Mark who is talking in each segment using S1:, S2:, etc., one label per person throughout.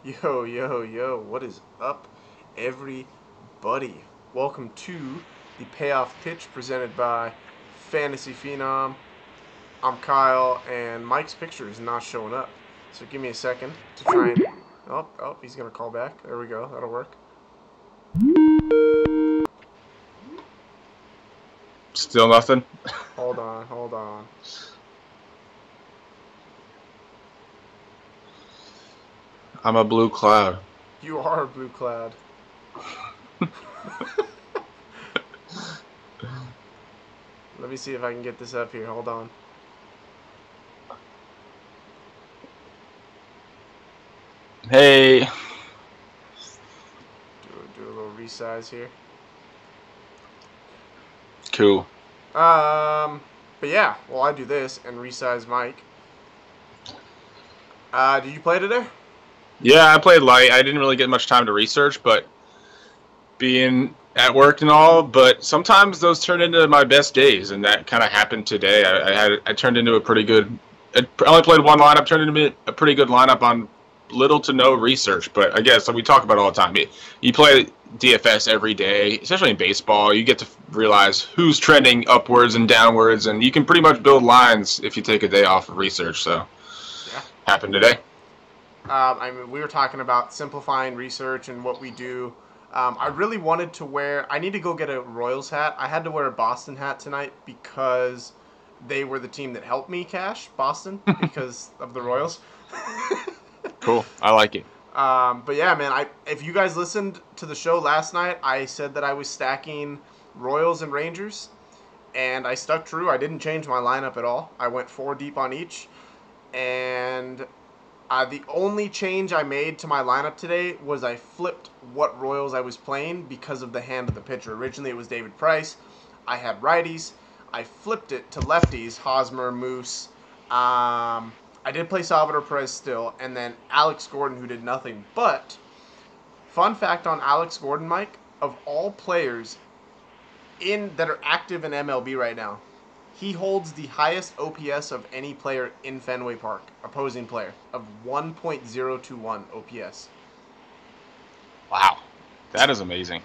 S1: Yo, yo, yo, what is up, everybody? Welcome to the Payoff Pitch presented by Fantasy Phenom. I'm Kyle, and Mike's picture is not showing up. So give me a second to try and... Oh, he's going to call back. There we go. That'll work.
S2: Still nothing?
S1: Hold on.
S2: I'm a blue cloud.
S1: You are a blue cloud. Let me see if I can get this up here. Hold on.
S2: Hey.
S1: Do a little resize here.
S2: Cool.
S1: But yeah, well, I do this and resize Mike. Did you play today?
S2: Yeah, I played light. I didn't really get much time to research, but being at work and all, but sometimes those turn into my best days, and that kind of happened today. I turned into a pretty good. I only played one lineup, turned into a pretty good lineup on little to no research. But I guess like we talk about all the time. You play DFS every day, especially in baseball. You get to realize who's trending upwards and downwards, and you can pretty much build lines if you take a day off of research. So,
S1: yeah,
S2: happened today.
S1: We were talking about simplifying research and what we do. I really wanted to wear... I need to go get a Royals hat. I had to wear a Boston hat tonight because they were the team that helped me cash Boston because of the Royals.
S2: Cool. I like it.
S1: But yeah, man, if you guys listened to the show last night, I said that I was stacking Royals and Rangers, and I stuck true. I didn't change my lineup at all. I went 4 deep on each, and... the only change I made to my lineup today was I flipped what Royals I was playing because of the hand of the pitcher. Originally, it was David Price. I had righties. I flipped it to lefties, Hosmer, Moose. I did play Salvador Perez still, and then Alex Gordon, who did nothing. But, fun fact on Alex Gordon, Mike, of all players that are active in MLB right now, he holds the highest OPS of any player in Fenway Park, opposing player, of 1.021 OPS.
S2: Wow. That is amazing.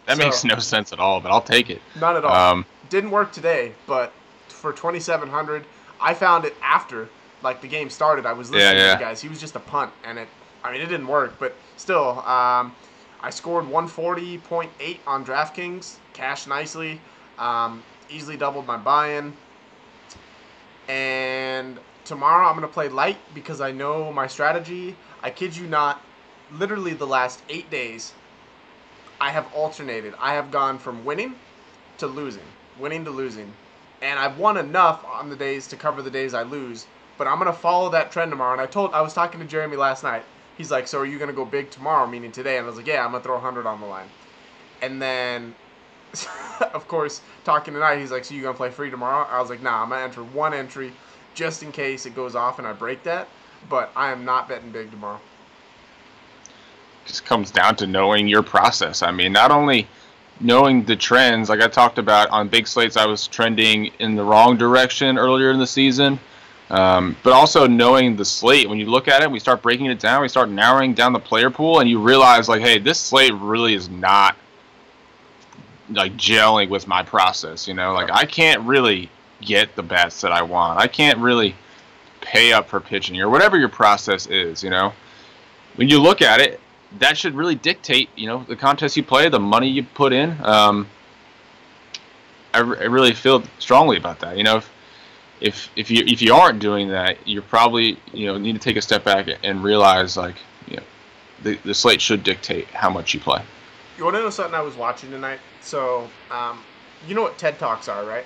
S2: That makes no sense at all, but I'll take it.
S1: None at all. Didn't work today, but for 2,700, I found it after, like, the game started. I was listening to the guys. He was just a punt, and it didn't work, but still, I scored 140.8 on DraftKings, cashed nicely. Easily doubled my buy-in. And tomorrow I'm going to play light because I know my strategy. I kid you not, literally the last 8 days, I have alternated. I have gone from winning to losing. And I've won enough on the days to cover the days I lose. But I'm going to follow that trend tomorrow. And I was talking to Jeremy last night. He's like, so are you going to go big tomorrow, meaning today? And I was like, yeah, I'm going to throw 100 on the line. And then... of course, talking tonight, he's like, so you gonna play free tomorrow? I was like, nah, I'm gonna enter one entry just in case it goes off and I break that, but I am not betting big tomorrow.
S2: Just comes down to knowing your process. I mean, not only knowing the trends, like I talked about on big slates, I was trending in the wrong direction earlier in the season, but also knowing the slate. When you look at it, we start breaking it down, we start narrowing down the player pool, and you realize, like, hey, this slate really is not like gelling with my process, like I can't really get the bats that I want. I can't really pay up for pitching or whatever your process is, when you look at it, that should really dictate, the contest you play, the money you put in. I really feel strongly about that. If you aren't doing that, you're probably, need to take a step back and realize, like, the slate should dictate how much you play.
S1: You want to know something I was watching tonight? So, you know what TED Talks are, right?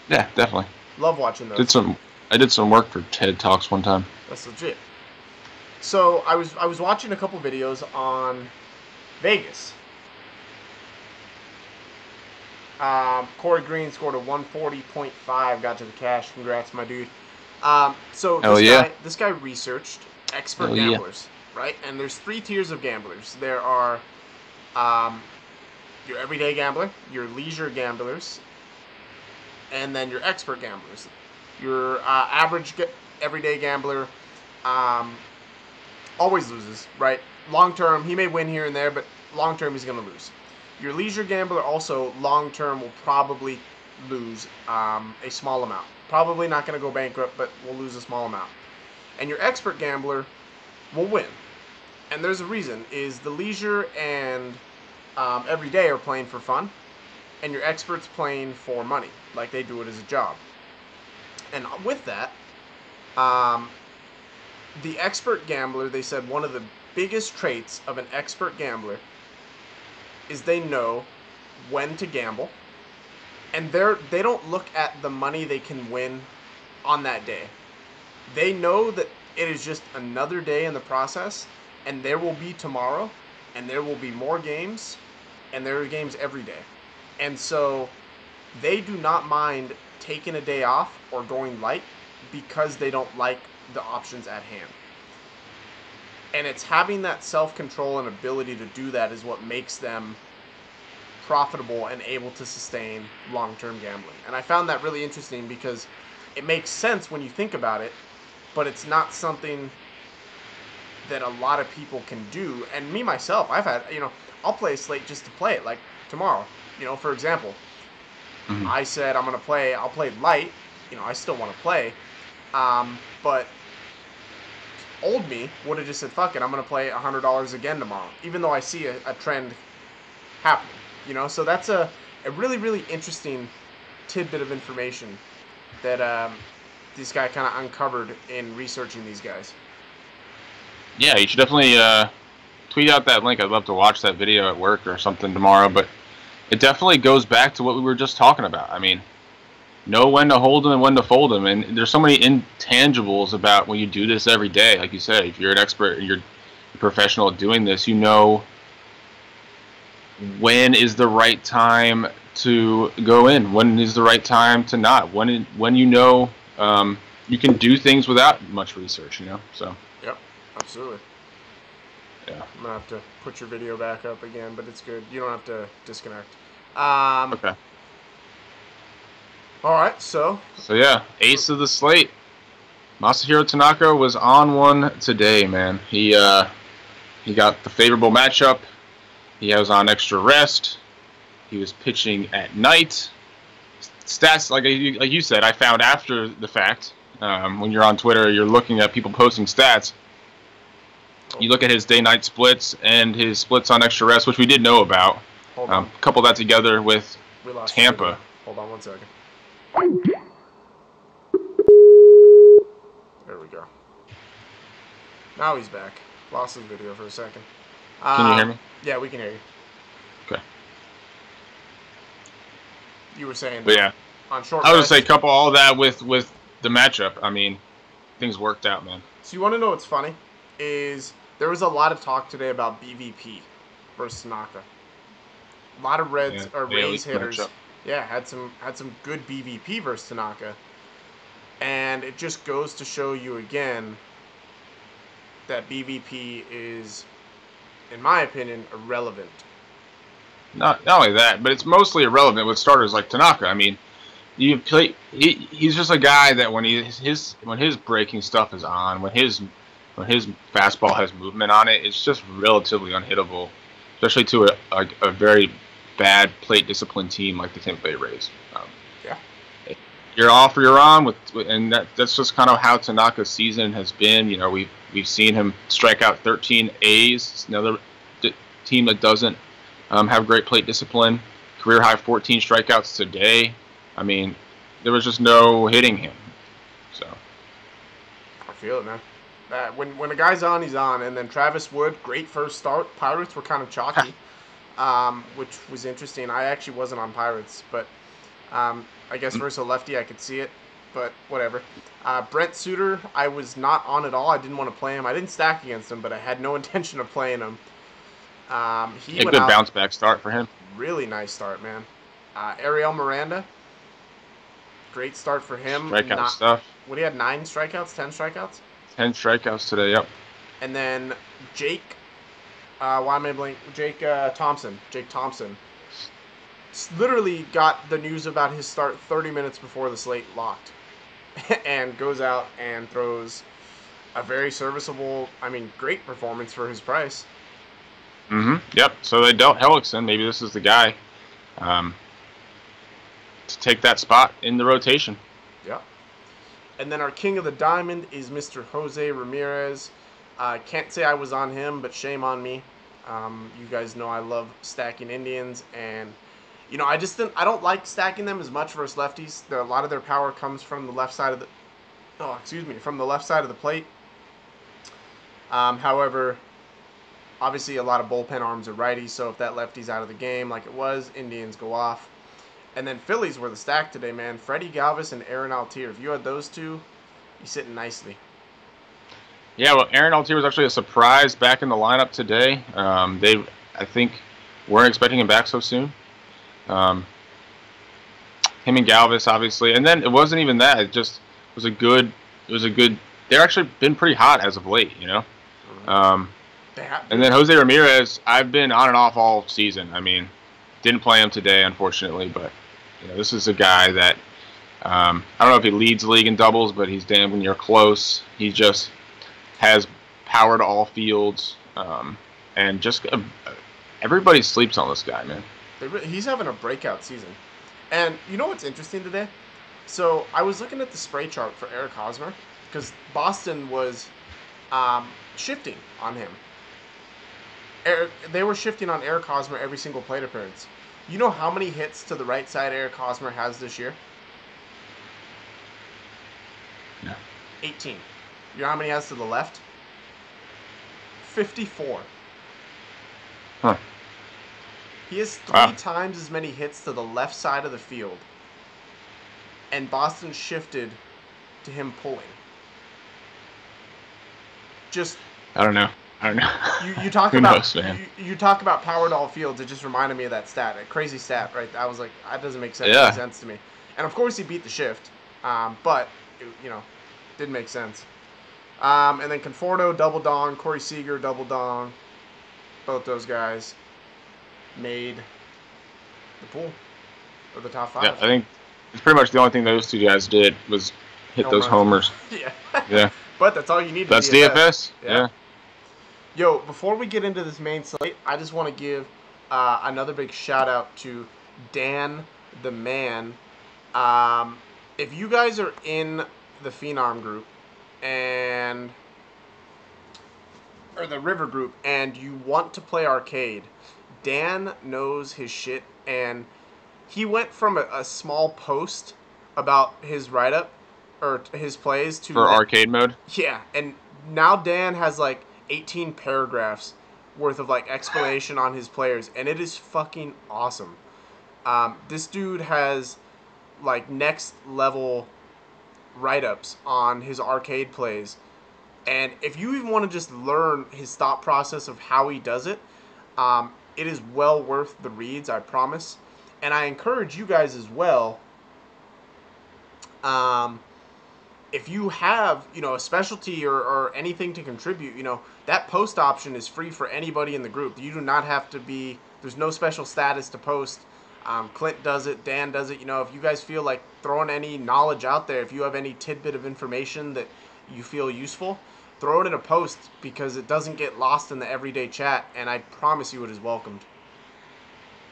S2: Yeah, definitely.
S1: Love watching those.
S2: I did some work for TED Talks one time.
S1: That's legit. So I was watching a couple videos on Vegas. Corey Green scored a 140.5, got to the cash. Congrats, my dude. So this guy researched expert gamblers, right? And there's 3 tiers of gamblers. There are your everyday gambler, your leisure gamblers, and then your expert gamblers. Your average everyday gambler always loses, right? Long term, he may win here and there, but long term, he's going to lose. Your leisure gambler also long term will probably lose a small amount. Probably not going to go bankrupt, but will lose a small amount. And your expert gambler will win. And there's a reason, is the leisure and everyday are playing for fun, and your expert's playing for money, like they do it as a job. And with that, the expert gambler, they said one of the biggest traits of an expert gambler is they know when to gamble, and they don't look at the money they can win on that day. They know that it is just another day in the process, and there will be tomorrow, and there will be more games, and there are games every day. And so they do not mind taking a day off or going light because they don't like the options at hand. And it's having that self-control and ability to do that is what makes them profitable and able to sustain long-term gambling. And I found that really interesting because it makes sense when you think about it, but it's not something that a lot of people can do. And me, myself, I've had, I'll play a slate just to play it, like tomorrow. For example, I said I'll play light. I still want to play. But old me would have just said, fuck it, I'm going to play $100 again tomorrow, even though I see a trend happening. So that's a really, really interesting tidbit of information that this guy kind of uncovered in researching these guys.
S2: Yeah, you should definitely tweet out that link. I'd love to watch that video at work or something tomorrow, but it definitely goes back to what we were just talking about. I mean, know when to hold them and when to fold them, and there's so many intangibles about when you do this every day. Like you said, if you're an expert and you're a professional at doing this, you know when is the right time to go in, when is the right time to not, when you can do things without much research, so.
S1: Yep, absolutely.
S2: Yeah.
S1: I'm going to have to put your video back up again, but it's good. You don't have to disconnect.
S2: Okay.
S1: All right, so
S2: yeah, ace of the slate. Masahiro Tanaka was on one today, man. He got the favorable matchup. He was on extra rest. He was pitching at night. Stats, like you said, I found after the fact. When you're on Twitter, you're looking at people posting stats. You look at his day-night splits and his splits on extra rest, which we did know about. Couple that together with Tampa.
S1: Hold on 1 second. There we go. Now he's back. Lost his video for a second.
S2: Can you hear me?
S1: Yeah, we can hear you.
S2: Okay.
S1: You were saying.
S2: But yeah.
S1: On short.
S2: I would say couple all that with the matchup. I mean, things worked out, man.
S1: So you want to know what's funny? Is there was a lot of talk today about BVP versus Tanaka. A lot of Rays hitters. Matchup. Yeah, had some good BVP versus Tanaka. And it just goes to show you again that BVP is, in my opinion, irrelevant.
S2: Not only that, but it's mostly irrelevant with starters like Tanaka. I mean, he's just a guy that when his breaking stuff is on, when his fastball has movement on it, it's just relatively unhittable, especially to a very bad plate discipline team like the Tampa Bay Rays.
S1: Yeah.
S2: You're off or you're on and that's just kind of how Tanaka's season has been. We've seen him strike out 13 A's. It's another team that doesn't have great plate discipline. Career high 14 strikeouts today. I mean, there was just no hitting him. So
S1: I feel it, man. That when a guy's on, he's on. And then Travis Wood, great first start. Pirates were kind of chalky, which was interesting. I actually wasn't on Pirates, but I guess versus a lefty, I could see it. But whatever. Brent Suter, I was not on at all. I didn't want to play him. I didn't stack against him, but I had no intention of playing him. He
S2: a good bounce back start for him.
S1: Really nice start, man. Ariel Miranda, great start for him.
S2: Strikeout stuff.
S1: What, he had 9 strikeouts, 10 strikeouts?
S2: 10 strikeouts today, yep.
S1: And then Jake, why am I blank? Jake Thompson. Literally got the news about his start 30 minutes before the slate locked. And goes out and throws a very serviceable, great performance for his price.
S2: Yep. So they dealt Hellickson. Maybe this is the guy to take that spot in the rotation.
S1: Yep. And then our king of the diamond is Mr. Jose Ramirez. Can't say I was on him, but shame on me. You guys know I love stacking Indians, and I don't like stacking them as much versus lefties. A lot of their power comes from the left side of from the left side of the plate. However, obviously a lot of bullpen arms are righties, so if that lefty's out of the game like it was, Indians go off. And then Phillies were the stack today, man. Freddie Galvis and Aaron Altier. If you had those two, you're sitting nicely.
S2: Yeah, well, Aaron Altier was actually a surprise back in the lineup today. I think, weren't expecting him back so soon. Him and Galvis, obviously, and then it wasn't even that. It just was a good. They're actually been pretty hot as of late, you know. And then Jose Ramirez, I've been on and off all season. Didn't play him today, unfortunately, but this is a guy that I don't know if he leads the league in doubles, but he's damn near close. He just has power to all fields, and just everybody sleeps on this guy, man.
S1: He's having a breakout season. And you know what's interesting today? So I was looking at the spray chart for Eric Hosmer because Boston was shifting on him. They were shifting on Eric Hosmer every single plate appearance. You know how many hits to the right side Eric Hosmer has this year?
S2: No.
S1: 18. You know how many he has to the left? 54.
S2: Huh.
S1: He has three times as many hits to the left side of the field. And Boston shifted to him pulling.
S2: I don't know.
S1: You talk about you talk about power to all fields. It just reminded me of that stat, a crazy stat, right? I was like, that doesn't make sense to me. And of course he beat the shift, but it, didn't make sense. And then Conforto double dong, Corey Seager double dong. Both those guys made the pool or the top 5.
S2: Yeah, I think it's pretty much the only thing those two guys did was hit those homers.
S1: Yeah. But that's all you need.
S2: That's DFS. Yeah.
S1: Yo, before we get into this main slate, I just want to give another big shout out to Dan the Man. If you guys are in the Phenom group or the River group and you want to play arcade, Dan knows his shit, and he went from a small post about his write-up or his plays to
S2: for arcade mode.
S1: Yeah, and now Dan has like 18 paragraphs worth of like explanation on his players, and it is fucking awesome. This dude has like next level write-ups on his arcade plays, and if you even want to just learn his thought process of how he does it, it is well worth the reads, I promise. And I encourage you guys as well, if you have, a specialty or anything to contribute, that post option is free for anybody in the group. You do not have to be, there's no special status to post. Clint does it, Dan does it. If you guys feel like throwing any knowledge out there, if you have any tidbit of information that you feel useful, throw it in a post because it doesn't get lost in the everyday chat, and I promise you it is welcomed.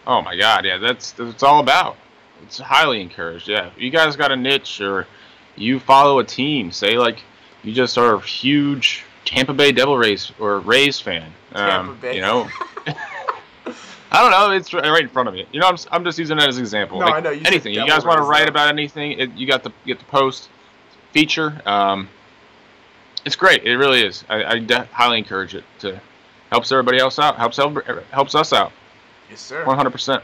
S2: Oh my God, yeah, that's what it's all about. It's highly encouraged, yeah. If you guys got a niche or you follow a team, say like you just are a huge Tampa Bay Devil Rays or Rays fan,
S1: Tampa Bay.
S2: I don't know, it's right in front of me. I'm just using that as an example.
S1: No, I know.
S2: Anything. You guys want to write about anything, you got the post feature. It's great. It really is. I highly encourage it. To helps everybody else out. Helps us out.
S1: Yes, sir.
S2: 100%.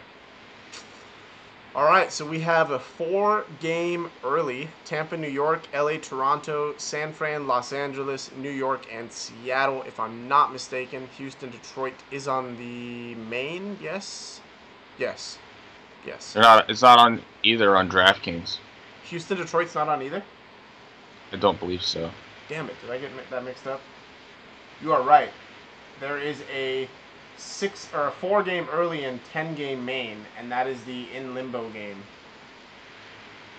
S1: All right, so we have a 4-game early: Tampa, New York; LA, Toronto; San Fran, Los Angeles; New York, and Seattle, if I'm not mistaken. Houston, Detroit is on the main. Yes. It's
S2: not on either on DraftKings.
S1: Houston, Detroit's not on either?
S2: I don't believe so.
S1: Damn it, did I get that mixed up? You are right. There is a 4-game early and 10-game main, and that is the In Limbo game.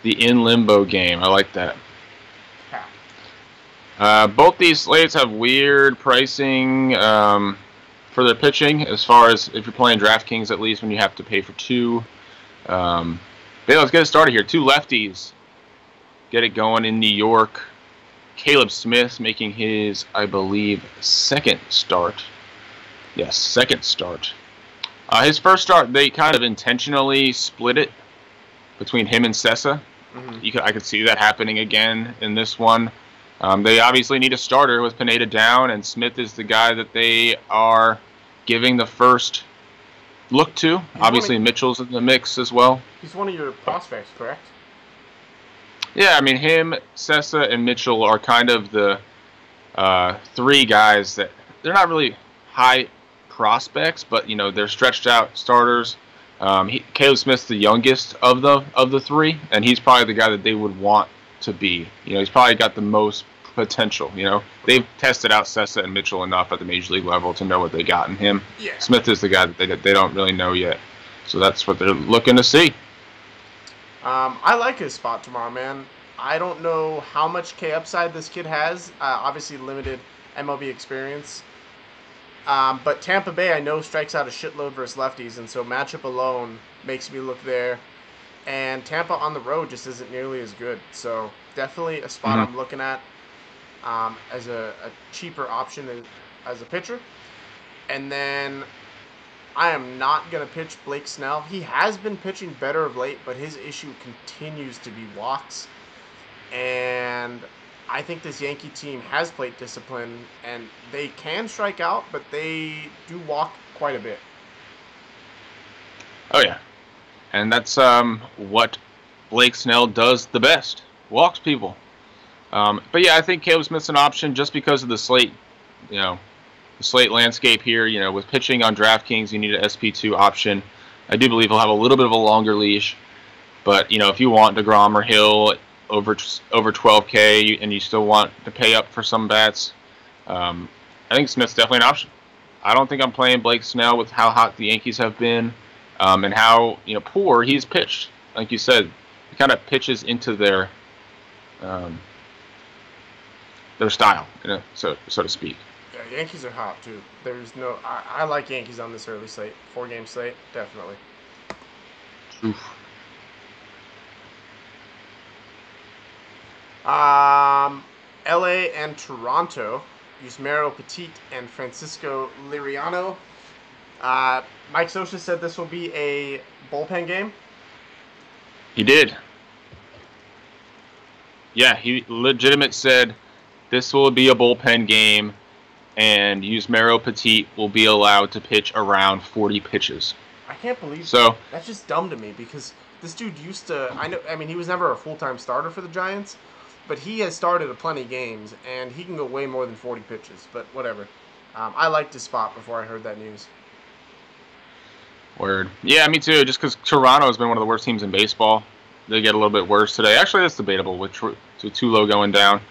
S2: The In Limbo game. I like that.
S1: Yeah.
S2: Both these slates have weird pricing for their pitching, as far as if you're playing DraftKings, at least when you have to pay for two. But yeah, let's get it started here. Two lefties get it going in New York. Caleb Smith making his, I believe, second start. Yes, second start. His first start, they kind of intentionally split it between him and Sessa. Mm-hmm. I could see that happening again in this one. They obviously need a starter with Pineda down, and Smith is the guy that they are giving the first look to. Obviously, Mitchell's in the mix as well.
S1: He's one of your prospects, correct?
S2: Yeah, I mean, him, Sessa, and Mitchell are kind of the three guys that they're not really high prospects, but they're stretched out starters. Caleb Smith's the youngest of the three, and he's probably the guy that they would want to be. He's probably got the most potential. They've tested out Sessa and Mitchell enough at the major league level to know what they got in him.
S1: Yeah.
S2: Smith is the guy that they don't really know yet, so that's what they're looking to see.
S1: I like his spot tomorrow, man. I don't know how much K upside this kid has. Obviously, limited MLB experience. But Tampa Bay, I know, strikes out a shitload versus lefties, and so matchup alone makes me look there. And Tampa on the road just isn't nearly as good. So definitely a spot I'm looking at as a cheaper option as a pitcher. And then I am not going to pitch Blake Snell. He has been pitching better of late, but his issue continues to be walks. And I think this Yankee team has plate discipline, and they can strike out, but they do walk quite a bit.
S2: Oh, yeah. And that's what Blake Snell does the best. Walks people. But, yeah, I think Caleb Smith's an option just because of the slate, the slate landscape here. With pitching on DraftKings, you need an SP2 option. I do believe he'll have a little bit of a longer leash. But, if you want DeGrom or Hill over 12K and you still want to pay up for some bats, I think Smith's definitely an option. I don't think I'm playing Blake Snell with how hot the Yankees have been and how poor he's pitched. Like you said, he kind of pitches into their style, so to speak.
S1: Yeah, Yankees are hot too. There's no. I like Yankees on this early slate, 4-game slate, definitely.
S2: Oof.
S1: LA and Toronto. Yusmeiro Petit and Francisco Liriano. Mike Scioscia said this will be a bullpen game.
S2: He did. Yeah, he legitimate said this will be a bullpen game, and Yusmeiro Petit will be allowed to pitch around 40 pitches.
S1: I can't believe
S2: so.
S1: That's just dumb to me because this dude used to. He was never a full-time starter for the Giants, but he has started plenty of games, and he can go way more than 40 pitches. But whatever. I liked his spot before I heard that news.
S2: Word. Yeah, me too. Just because Toronto has been one of the worst teams in baseball. They get a little bit worse today. Actually, that's debatable with Tulo going down.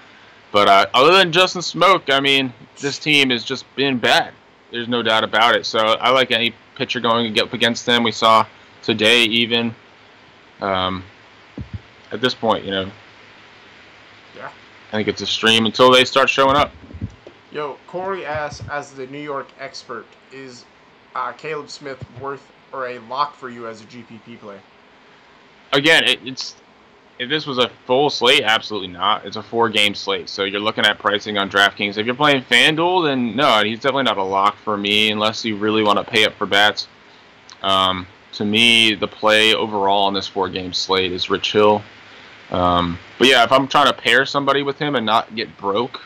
S2: But other than Justin Smoke, this team has just been bad. There's no doubt about it. So I like any pitcher going up against them. We saw today even. At this point,
S1: Yeah.
S2: I think it's a stream until they start showing up.
S1: Yo, Corey asks, as the New York expert, is Caleb Smith worth or a lock for you as a GPP player?
S2: Again, if this was a full slate, absolutely not. It's a 4-game slate, so you're looking at pricing on DraftKings. If you're playing FanDuel, then no, he's definitely not a lock for me unless you really want to pay up for bats. To me, the play overall on this 4-game slate is Rich Hill. But yeah, if I'm trying to pair somebody with him and not get broke,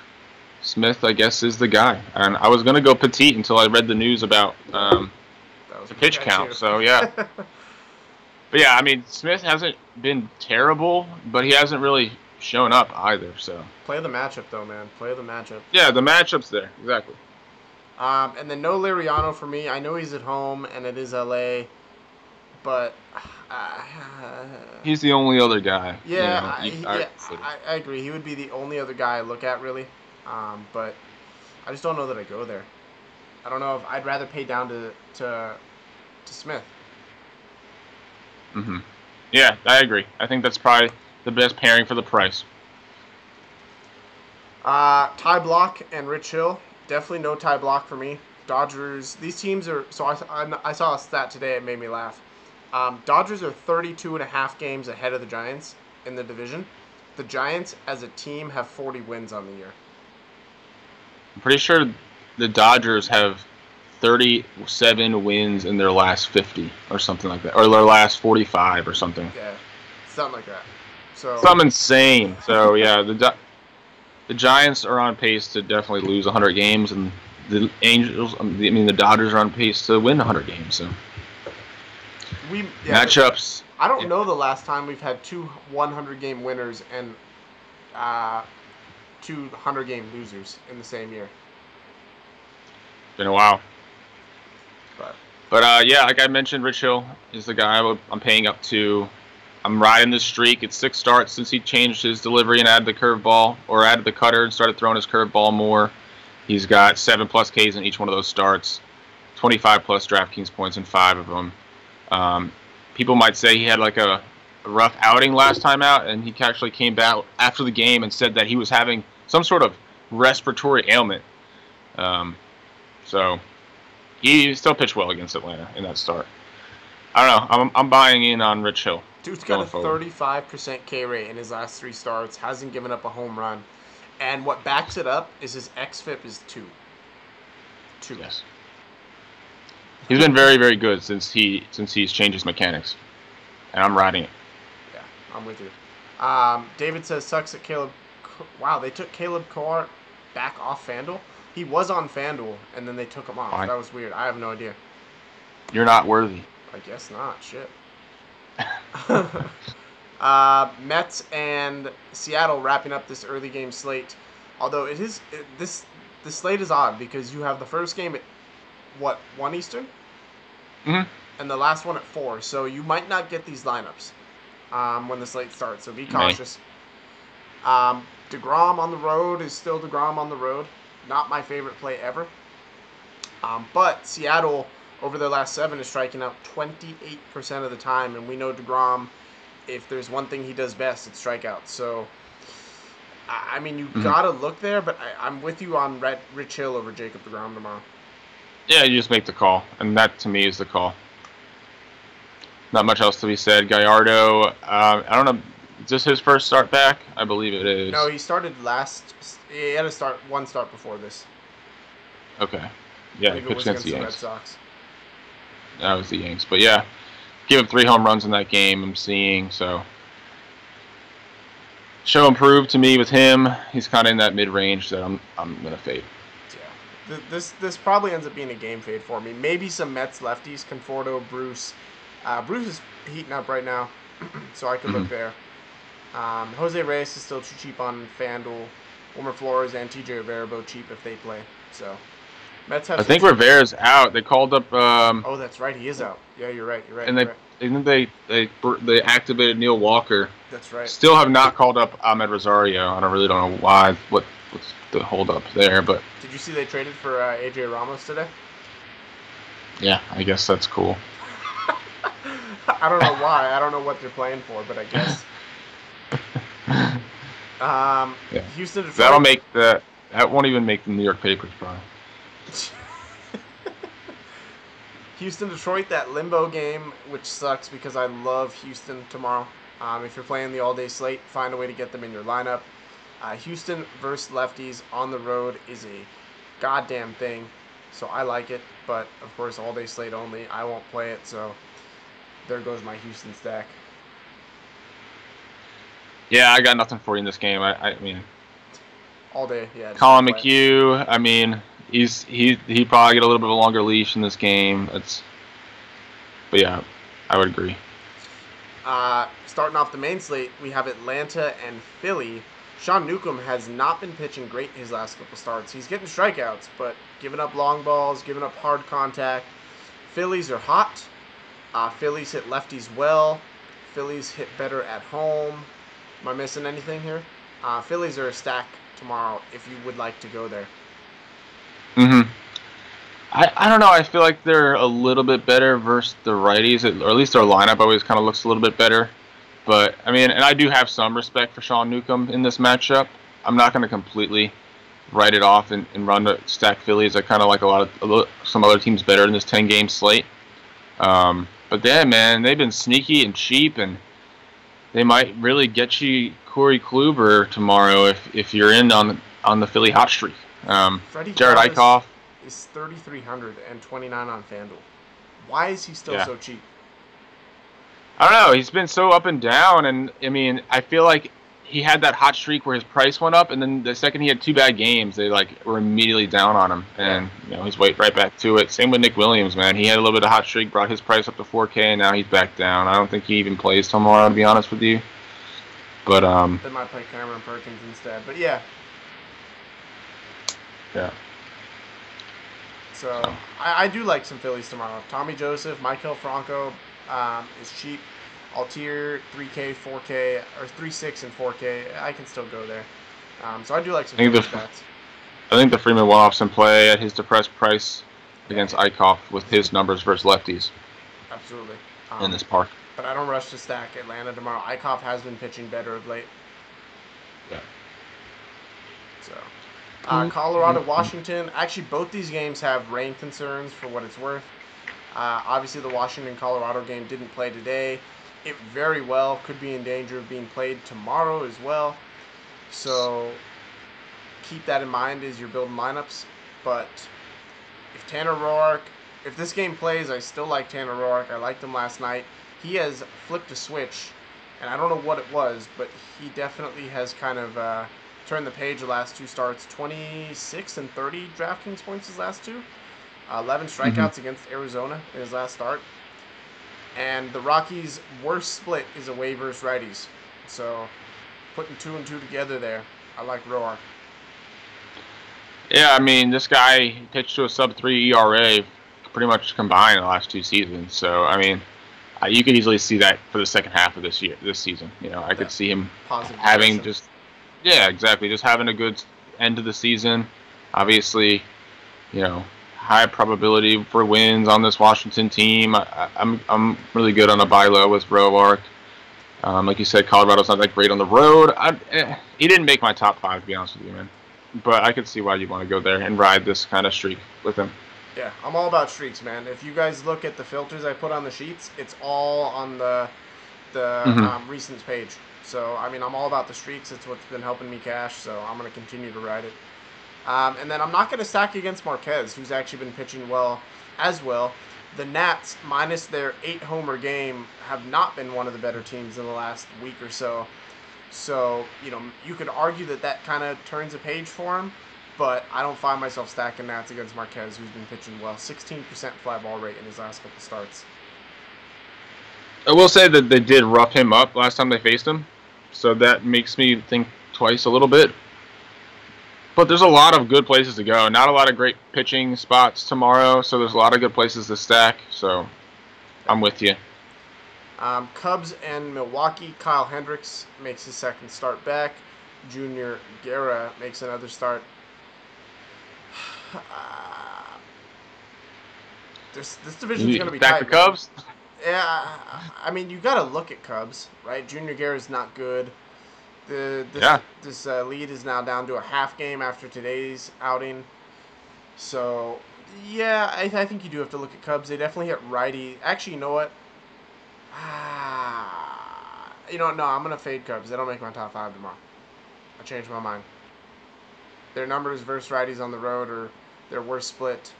S2: Smith, I guess, is the guy. And I was going to go Petit until I read the news about the pitch count, so yeah. But yeah, Smith hasn't been terrible, but he hasn't really shown up either. So
S1: play the matchup, though, man. Play the matchup.
S2: Yeah, the matchup's there. Exactly.
S1: And then no Liriano for me. I know he's at home, and it is LA, but
S2: he's the only other guy.
S1: Yeah, I agree. He would be the only other guy I look at, really. But I just don't know that I go there. I don't know if I'd rather pay down to Smith.
S2: Mm-hmm. Yeah, I agree. I think that's probably the best pairing for the price.
S1: Ty Block and Rich Hill. Definitely no Ty Block for me. Dodgers. These teams are. So I saw a stat today. It made me laugh. Dodgers are 32.5 games ahead of the Giants in the division. The Giants, as a team, have 40 wins on the year.
S2: I'm pretty sure the Dodgers have 37 wins in their last 50 or something like that, or their last 45 or something.
S1: Yeah, something like that. So
S2: something insane. So yeah, the Giants are on pace to definitely lose 100 games, and the the Dodgers are on pace to win 100 games. So matchups.
S1: I don't know the last time we've had two 100-game winners and 2 100-game losers in the same year.
S2: Been a while. But yeah, like I mentioned, Rich Hill is the guy I'm paying up to. I'm riding this streak. It's 6 starts since he changed his delivery and added the curveball, or added the cutter and started throwing his curveball more. He's got 7+ Ks in each one of those starts, 25+ DraftKings points in 5 of them. People might say he had like a rough outing last time out, and he actually came back after the game and said that he was having some sort of respiratory ailment. So he still pitched well against Atlanta in that start. I don't know. I'm buying in on Rich Hill.
S1: Dude's got a 35% K rate in his last 3 starts. Hasn't given up a home run. And what backs it up is his xFIP is 2.
S2: Yes. He's been very, very good since he's changed his mechanics. And I'm riding it.
S1: Yeah, I'm with you. David says, sucks at Caleb. Wow, they took Caleb Coart back off FanDuel? He was on FanDuel, and then they took him off. Fine. That was weird. I have no idea.
S2: You're not worthy.
S1: I guess not. Shit. Mets and Seattle wrapping up this early game slate. Although the slate is odd because you have the first game at 1 Eastern?
S2: Mm-hmm.
S1: And the last one at 4. So you might not get these lineups when the slate starts. So be cautious. DeGrom on the road is still DeGrom on the road. Not my favorite play ever. But Seattle, over their last 7, is striking out 28% of the time. And we know DeGrom, if there's one thing he does best, it's strikeouts. So, I mean, you got to look there. But I'm with you on Rich Hill over Jacob DeGrom tomorrow.
S2: Yeah, you just make the call. And that, to me, is the call. Not much else to be said. Gallardo, I don't know. Is this his first start back? I believe it is.
S1: No, he started he had one start before this.
S2: Okay. Yeah,
S1: he
S2: pitched against the Yanks.
S1: Red Sox.
S2: That was the Yanks. But yeah, give up 3 home runs in that game, I'm seeing. So, show improved to me with him. He's kind of in that mid-range that I'm going to fade.
S1: Yeah. This probably ends up being a game fade for me. Maybe some Mets lefties, Conforto, Bruce. Bruce is heating up right now, so I could look there. Jose Reyes is still too cheap on FanDuel. Wilmer Flores and TJ Rivera both cheap if they play. So, Mets have.
S2: I think Rivera's out. They called up.
S1: Oh, that's right. He is out. Yeah, you're right.
S2: And they activated Neil Walker.
S1: That's right.
S2: Still have not called up Ahmed Rosario. I don't know why. What's the hold up there? But
S1: did you see they traded for AJ Ramos today?
S2: Yeah, I guess that's cool.
S1: I don't know why. I don't know what they're playing for, but I guess.
S2: Yeah.
S1: Houston, Detroit.
S2: That'll make that won't even make the New York papers probably.
S1: Houston, Detroit, that limbo game, which sucks because I love Houston tomorrow. If you're playing the all-day slate, find a way to get them in your lineup. Houston versus lefties on the road is a goddamn thing, so I like it. But of course, all-day slate only. I won't play it, so there goes my Houston stack.
S2: Yeah, I got nothing for you in this game. I mean,
S1: all day, yeah.
S2: Colin McHugh. I mean, he probably get a little bit of a longer leash in this game. But yeah, I would agree.
S1: Starting off the main slate, we have Atlanta and Philly. Sean Newcomb has not been pitching great his last couple starts. He's getting strikeouts, but giving up long balls, giving up hard contact. Phillies are hot. Phillies hit lefties well. Phillies hit better at home. Am I missing anything here? Phillies are a stack tomorrow if you would like to go there.
S2: I don't know. I feel like they're a little bit better versus the righties, or at least their lineup always kind of looks a little bit better. But, I mean, and I do have some respect for Sean Newcomb in this matchup. I'm not going to completely write it off and run the stack Phillies. I kind of like some other teams better in this 10-game slate. But yeah, man, they've been sneaky and cheap, and they might really get you Corey Kluber tomorrow if you're in on the Philly hot streak. Jared Eichhoff
S1: is 3,329 on FanDuel. Why is he still so cheap?
S2: I don't know. He's been so up and down, and I mean, I feel like he had that hot streak where his price went up, and then the second he had 2 bad games, they were immediately down on him, and he's right back to it. Same with Nick Williams, man. He had a little bit of hot streak, brought his price up to 4K, and now he's back down. I don't think he even plays tomorrow, to be honest with you. But
S1: they might play Cameron Perkins instead. But yeah. So I do like some Phillies tomorrow. Tommy Joseph, Maikel Franco is cheap. Altier 3K, 4K, or 3.6 and 4K. I can still go there. So I do like some Phillies stats.
S2: I think the Freeman one-off's in play at his depressed price against Eichhoff with his numbers versus lefties.
S1: Absolutely.
S2: In this park.
S1: But I don't rush to stack Atlanta tomorrow. Eichhoff has been pitching better of late.
S2: Yeah.
S1: So, Colorado, Washington. Actually, both these games have rain concerns for what it's worth. Obviously, the Washington-Colorado game didn't play today. It very well could be in danger of being played tomorrow as well. So, keep that in mind as you're building lineups. But if Tanner Roark, if this game plays, I still like Tanner Roark. I liked him last night. He has flipped a switch, and I don't know what it was, but he definitely has kind of turned the page the last 2 starts. 26 and 30 DraftKings points his last 2. 11 strikeouts against Arizona in his last start. And the Rockies' worst split is away versus righties. So putting 2 and 2 together there, I like Roark.
S2: Yeah, I mean, this guy pitched to a sub-3 ERA pretty much combined in the last 2 seasons. So, I mean, you could easily see that for the second half of this season. I could see him having just having a good end of the season. Obviously, high probability for wins on this Washington team. I'm really good on a buy low with Roark. Like you said, Colorado's not that great on the road. He didn't make my top 5, to be honest with you, man. But I could see why you want to go there and ride this kind of streak with him.
S1: Yeah, I'm all about streaks, man. If you guys look at the filters I put on the sheets, it's all on the recent page. So, I mean, I'm all about the streaks. It's what's been helping me cash, so I'm going to continue to ride it. And then I'm not going to stack against Marquez, who's actually been pitching well as well. The Nats, minus their 8-homer game, have not been one of the better teams in the last week or so. So, you could argue that kind of turns a page for him. But I don't find myself stacking Nats against Marquez, who's been pitching well. 16% fly ball rate in his last couple starts.
S2: I will say that they did rough him up last time they faced him. So that makes me think twice a little bit. But there's a lot of good places to go. Not a lot of great pitching spots tomorrow. So there's a lot of good places to stack. So I'm with you.
S1: Cubs and Milwaukee. Kyle Hendricks makes his second start back. Junior Guerra makes another start. This division's going to be tight.
S2: Back the Cubs?
S1: Yeah, I mean, you got to look at Cubs, right? Junior Guerra's not good. This lead is now down to a half game after today's outing. So, yeah, I think you do have to look at Cubs. They definitely hit righty. Actually, you know what? No, I'm going to fade Cubs. They don't make my top 5 tomorrow. I changed my mind. Their numbers versus righties on the road are their worst split.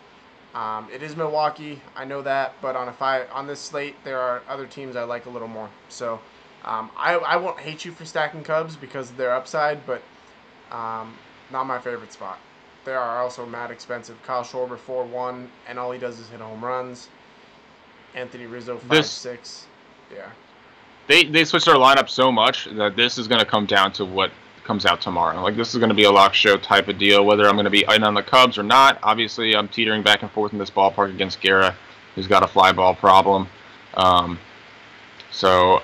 S1: It is Milwaukee, I know that, but on this slate, there are other teams I like a little more. So I won't hate you for stacking Cubs because of their upside, but not my favorite spot. They are also mad expensive. Kyle Schwarber 4-1, and all he does is hit home runs. Anthony Rizzo 5-6. Yeah.
S2: They switched their lineup so much that this is going to come down to what comes out tomorrow. Like, this is going to be a lock show type of deal, whether I'm going to be in on the Cubs or not. Obviously, I'm teetering back and forth in this ballpark against Guerra, who's got a fly ball problem. So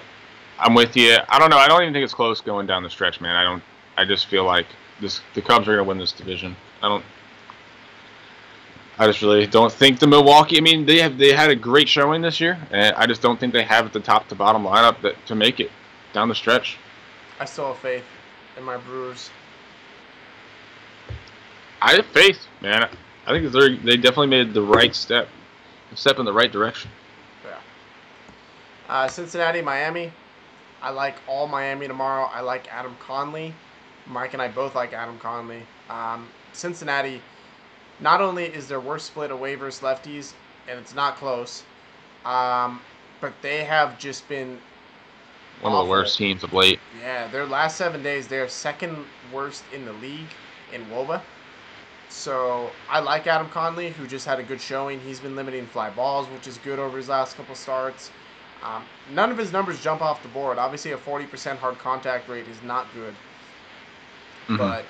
S2: I'm with you. I don't know. I don't even think it's close going down the stretch, man. I just feel like the Cubs are going to win this division. I just really don't think the Milwaukee. I mean, they had a great showing this year, and I just don't think they have the top to bottom lineup to make it down the stretch.
S1: I still have faith in my Brewers.
S2: I have faith, man. I think they definitely made the right step in the right direction.
S1: Yeah. Cincinnati, Miami. I like all Miami tomorrow. I like Adam Conley. Mike and I both like Adam Conley. Cincinnati, not only is their worst split away versus lefties, and it's not close, but they have just been
S2: one
S1: awful.
S2: of the worst teams of late.
S1: Yeah, their last 7 days, they're second worst in the league in WOBA. So I like Adam Conley, who just had a good showing. He's been limiting fly balls, which is good over his last couple starts. None of his numbers jump off the board. Obviously, a 40% hard contact rate is not good. Mm-hmm. But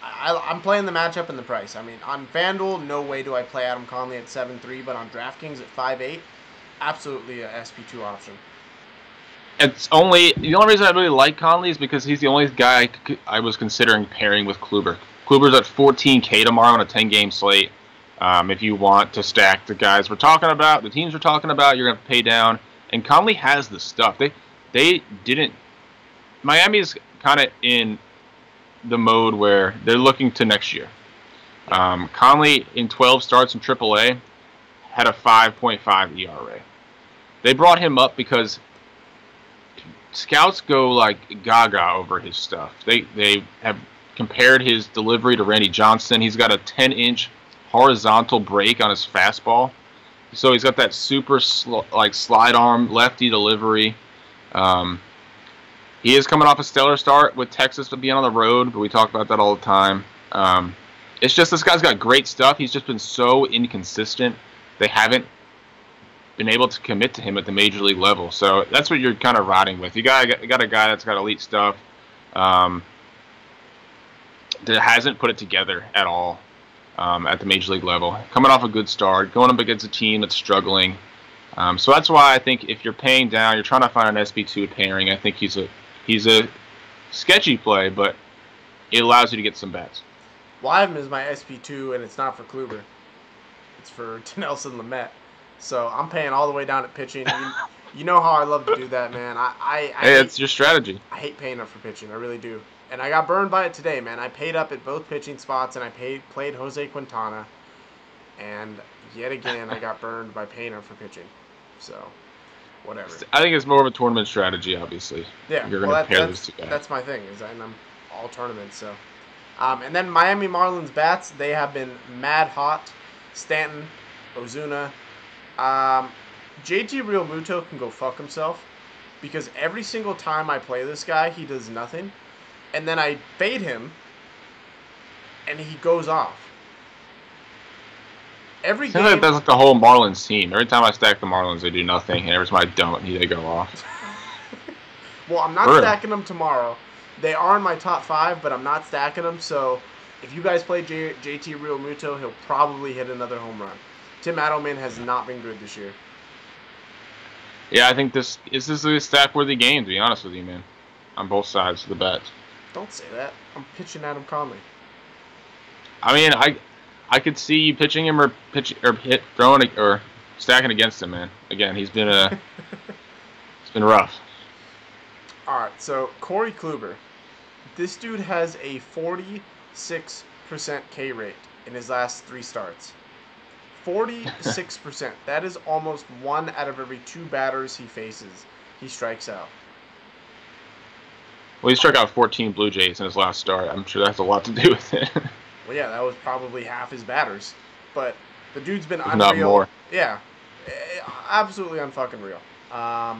S1: I'm playing the matchup and the price. I mean, on FanDuel, no way do I play Adam Conley at 7.3, but on DraftKings at 5.8, absolutely a SP2 option.
S2: The only reason I really like Conley is because he's the only guy I was considering pairing with Kluber. Kluber's at 14K tomorrow on a 10-game slate. If you want to stack the guys we're talking about, the teams we're talking about, you're going to pay down. And Conley has the stuff. They didn't. Miami's kind of in the mode where they're looking to next year. Conley in 12 starts in AAA had a 5.5 ERA. They brought him up because scouts go like gaga over his stuff. They have compared his delivery to Randy Johnson. He's got a 10-inch horizontal break on his fastball. So he's got that super slide arm lefty delivery. He is coming off a stellar start with Texas to being on the road, but we talk about that all the time. It's just this guy's got great stuff. He's just been so inconsistent. They haven't been able to commit to him at the major league level. So that's what you're kind of riding with. You got a guy that's got elite stuff that hasn't put it together at all at the major league level. Coming off a good start, going up against a team that's struggling. So that's why I think if you're paying down, you're trying to find an SP2 pairing. I think he's a sketchy play, but it allows you to get some bets.
S1: Well, I have him as my SP2, and it's not for Kluber. It's for Nelson Lamet. So I'm paying all the way down at pitching. You know how I love to do that, man.
S2: Hey, it's your strategy.
S1: I hate paying up for pitching. I really do. And I got burned by it today, man. I paid up at both pitching spots, and I played Jose Quintana. And yet again, I got burned by paying up for pitching. So, whatever.
S2: I think it's more of a tournament strategy, obviously.
S1: Yeah,
S2: you're going to pair those two guys.
S1: That's my thing, and I'm all tournaments. So, and then Miami Marlins bats, they have been mad hot. Stanton, Ozuna. JT Realmuto can go fuck himself because every single time I play this guy, he does nothing. And then I fade him, and he goes off. Every game.
S2: Like that's like the whole Marlins team. Every time I stack the Marlins, they do nothing, and every time I don't, they go off.
S1: Well, I'm not stacking them tomorrow. They are in my top 5, but I'm not stacking them. So if you guys play JT Realmuto, he'll probably hit another home run. Tim Adelman has not been good this year.
S2: Yeah, I think this is a stack-worthy game, to be honest with you, man. On both sides of the bet.
S1: Don't say that. I'm pitching Adam Conley.
S2: I mean, I could see you pitching him or throwing or stacking against him, man. Again, he's been it's been rough.
S1: All right, so Corey Kluber, this dude has a 46% K rate in his last 3 starts. 46%. That is almost 1 out of every 2 batters he faces, he strikes out.
S2: Well, he struck out 14 Blue Jays in his last start. I'm sure that has a lot to do with it.
S1: Well, yeah, that was probably half his batters. But the dude's been unreal.
S2: Not more.
S1: Yeah, absolutely unfucking real. Yeah.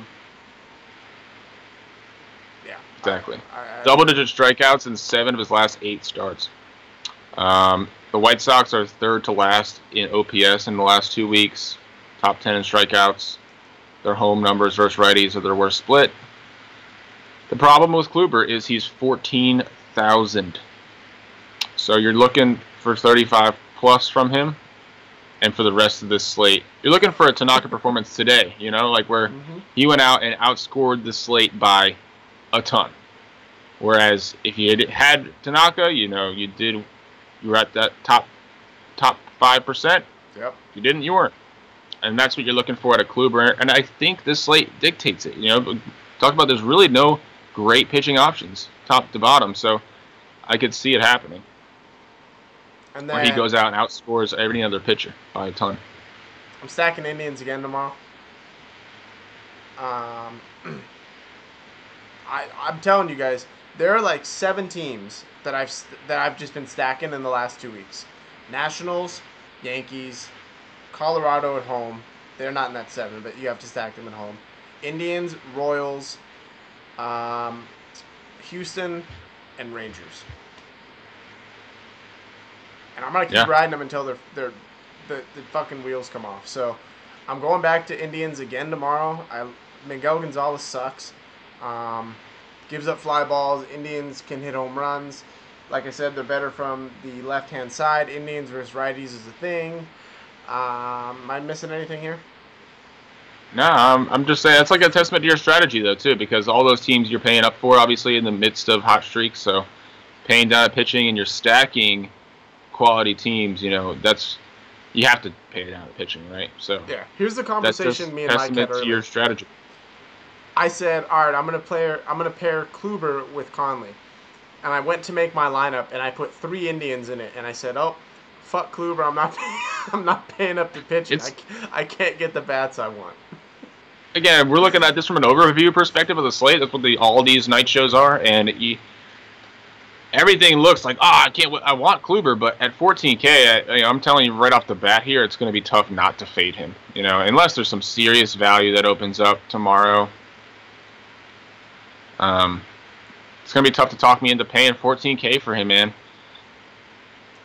S2: Exactly. Double-digit strikeouts in 7 of his last 8 starts. The White Sox are 3rd to last in OPS in the last 2 weeks. Top 10 in strikeouts. Their home numbers versus righties are their worst split. The problem with Kluber is he's 14,000. So you're looking for 35 plus from him, and for the rest of this slate, you're looking for a Tanaka performance today. You know, like where he went out and outscored the slate by a ton. Whereas if you had Tanaka, you know, you were at that top 5%.
S1: Yep.
S2: If you didn't, you weren't. And that's what you're looking for at a Kluber. And I think this slate dictates it. You know, talk about there's really no great pitching options, top to bottom. So I could see it happening.
S1: And
S2: Where he
S1: then
S2: goes out and outscores every other pitcher by a ton.
S1: I'm stacking Indians again tomorrow. I'm telling you guys, there are like 7 teams that I've just been stacking in the last 2 weeks. Nationals, Yankees, Colorado at home. They're not in that 7, but you have to stack them at home. Indians, Royals, Houston, and Rangers. And I'm gonna keep riding them until the fucking wheels come off. So I'm going back to Indians again tomorrow. Miguel Gonzalez sucks. Gives up fly balls. Indians can hit home runs. Like I said, they're better from the left-hand side. Indians versus righties is a thing. Am I missing anything here?
S2: No, I'm just saying it's like a testament to your strategy, though, too, because all those teams you're paying up for, obviously, in the midst of hot streaks. So paying down at pitching and you're stacking quality teams, you have to pay down at pitching, right? So
S1: yeah, here's the conversation me and Mike had earlier.
S2: To your strategy.
S1: I said, all right, I'm gonna pair Kluber with Conley, and I went to make my lineup, and I put 3 Indians in it, and I said, oh, fuck Kluber, I'm not paying up to pitching. I can't get the bats I want.
S2: Again, we're looking at this from an overview perspective of the slate. That's what all these night shows are, and everything looks like, I want Kluber, but at 14K, I'm telling you right off the bat here, it's going to be tough not to fade him. Unless there's some serious value that opens up tomorrow. It's going to be tough to talk me into paying 14K for him, man.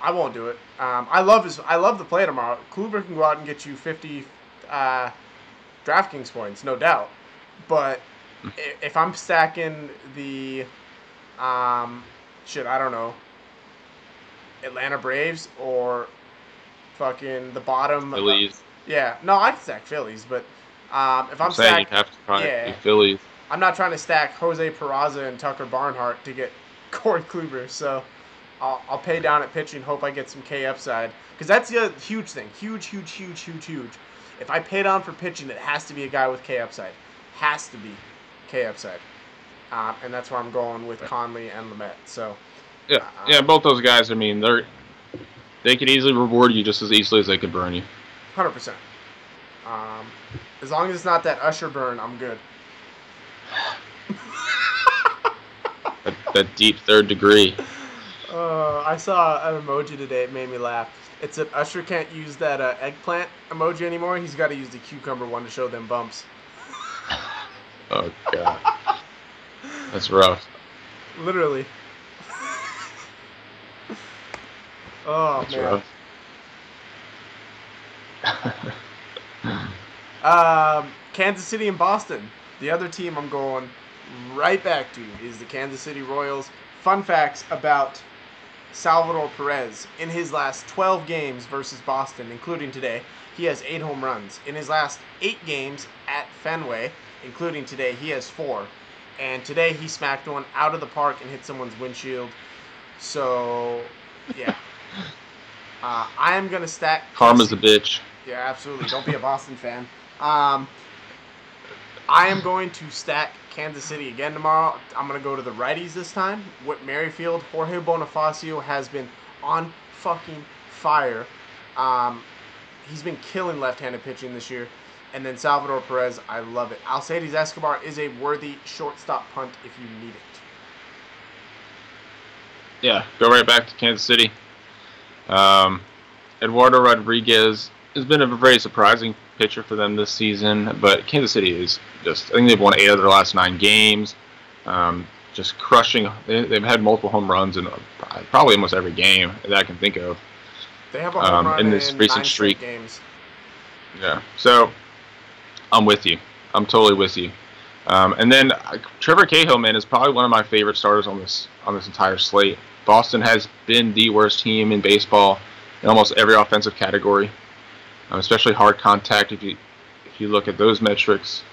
S1: I won't do it. I love the play tomorrow. Kluber can go out and get you 50 DraftKings points, no doubt. But if I'm stacking the I don't know, Atlanta Braves or fucking the bottom
S2: Phillies.
S1: I can stack Phillies, but if I'm
S2: saying
S1: stacking,
S2: you have to probably Phillies.
S1: I'm not trying to stack Jose Peraza and Tucker Barnhart to get Corey Kluber, so I'll pay down at pitching, hope I get some K upside, because that's the huge thing, huge. If I pay down for pitching, it has to be a guy with K upside, has to be K upside. And that's where I'm going with Conley and Lamet. So,
S2: both those guys. I mean, they could easily reward you just as easily as they could burn you.
S1: 100%. As long as it's not that Usher burn, I'm good.
S2: that deep third degree.
S1: I saw an emoji today. It made me laugh. It said Usher can't use that eggplant emoji anymore. He's got to use the cucumber one to show them bumps.
S2: Oh god. That's rough.
S1: Literally. Oh,
S2: that's
S1: man. Rough. Kansas City and Boston. The other team I'm going right back to is the Kansas City Royals. Fun facts about Salvador Perez. In his last 12 games versus Boston, including today, he has 8 home runs. In his last 8 games at Fenway, including today, he has 4. And today he smacked one out of the park and hit someone's windshield. So, yeah. I am going to stack...
S2: Karma's a bitch.
S1: Yeah, absolutely. Don't be a Boston fan. I am going to stack Kansas City again tomorrow. I'm going to go to the righties this time. Whit Merrifield, Jorge Bonifacio has been on fucking fire. He's been killing left-handed pitching this year. And then Salvador Perez, I love it. Alcides Escobar is a worthy shortstop punt if you need it.
S2: Yeah, go right back to Kansas City. Eduardo Rodriguez has been a very surprising pitcher for them this season, but Kansas City is just, I think they've won 8 of their last 9 games. Just crushing. They've had multiple home runs in probably almost every game that I can think of.
S1: They have a home run
S2: in this recent streak.
S1: Games.
S2: Yeah, so I'm with you. I'm totally with you. And then Trevor Cahill, man, is probably one of my favorite starters on this entire slate. Boston has been the worst team in baseball in almost every offensive category, especially hard contact. If you look at those metrics,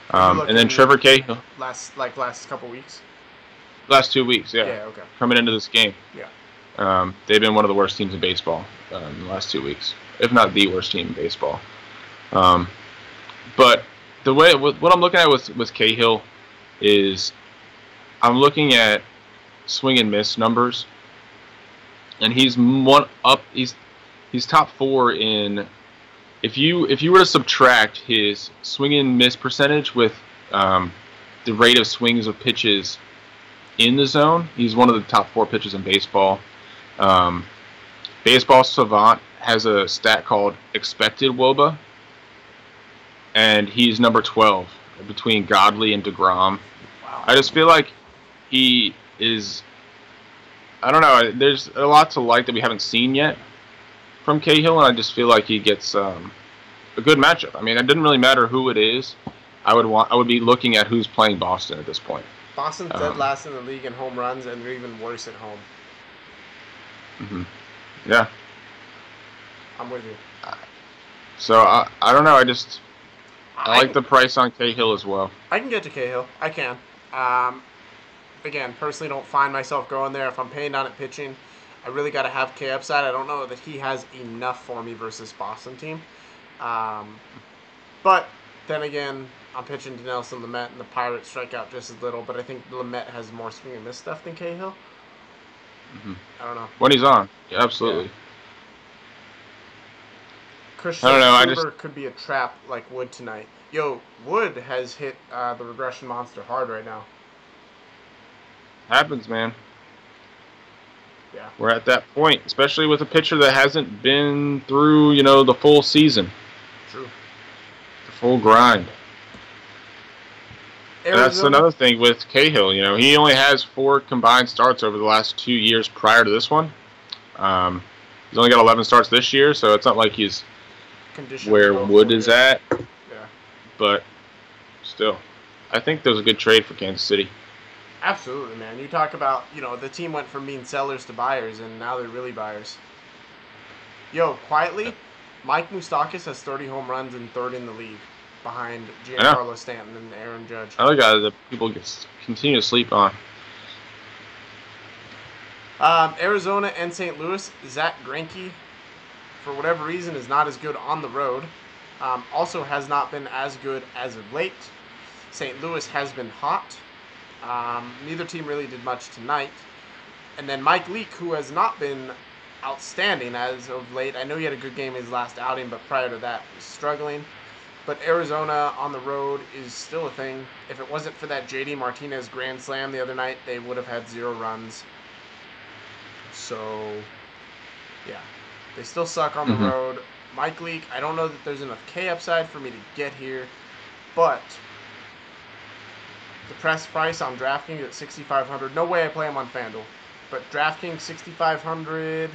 S2: and then Trevor Cahill.
S1: Last couple weeks.
S2: Last 2 weeks, yeah.
S1: Yeah, okay.
S2: Coming into this game.
S1: Yeah.
S2: They've been one of the worst teams in baseball in the last 2 weeks, if not the worst team in baseball. But what I'm looking at with Cahill is I'm looking at swing and miss numbers. and he's one up. He's top 4 in. If you were to subtract his swing and miss percentage with the rate of swings of pitches in the zone, he's one of the top 4 pitchers in baseball. Baseball Savant has a stat called expected WOBA, and he's number 12 between Godley and DeGrom.
S1: Wow.
S2: I just feel like he is. I don't know. There's a lot to like that we haven't seen yet from Cahill, and I just feel like he gets a good matchup. I mean, it didn't really matter who it is. I would be looking at who's playing Boston at this point.
S1: Boston's dead last in the league in home runs, and they're even worse at home.
S2: Mm-hmm. Yeah.
S1: I'm with you.
S2: So I don't know. I like the price on Cahill as well.
S1: I can get to Cahill. I can. Again, personally, don't find myself going there. If I'm paying down at pitching, I really got to have K upside. I don't know that he has enough for me versus Boston team. But then again, I'm pitching to Nelson Lamet, and the Pirates strike out just as little. But I think Lamet has more swing and miss stuff than Cahill.
S2: Mm-hmm.
S1: I don't know.
S2: When he's on, yeah, absolutely.
S1: Yeah. Christian Kluber could be a trap like Wood tonight. Yo, Wood has hit the regression monster hard right now.
S2: Happens, man.
S1: Yeah.
S2: We're at that point, especially with a pitcher that hasn't been through, the full season.
S1: True.
S2: The full grind. That's another thing with Cahill. He only has 4 combined starts over the last 2 years prior to this one. He's only got 11 starts this year, so it's not like he's where Wood is at.
S1: Yeah.
S2: But still, I think there's a good trade for Kansas City.
S1: Absolutely, man. You talk about, the team went from being sellers to buyers, and now they're really buyers. Yo, quietly, Mike Moustakas has 30 home runs and 3rd in the league, behind Giancarlo Stanton and Aaron Judge.
S2: Another guy that people continue to sleep on.
S1: Arizona and St. Louis, Zach Greinke, for whatever reason, is not as good on the road. Also has not been as good as of late. St. Louis has been hot. Neither team really did much tonight. And then Mike Leake, who has not been outstanding as of late. I know he had a good game his last outing, but prior to that, was struggling. But Arizona on the road is still a thing. If it wasn't for that JD Martinez grand slam the other night, they would have had 0 runs. So, yeah. They still suck on the road. Mike Leake, I don't know that there's enough K upside for me to get here, but the press price on DraftKings at $6,500. No way I play him on FanDuel, but DraftKings $6,500.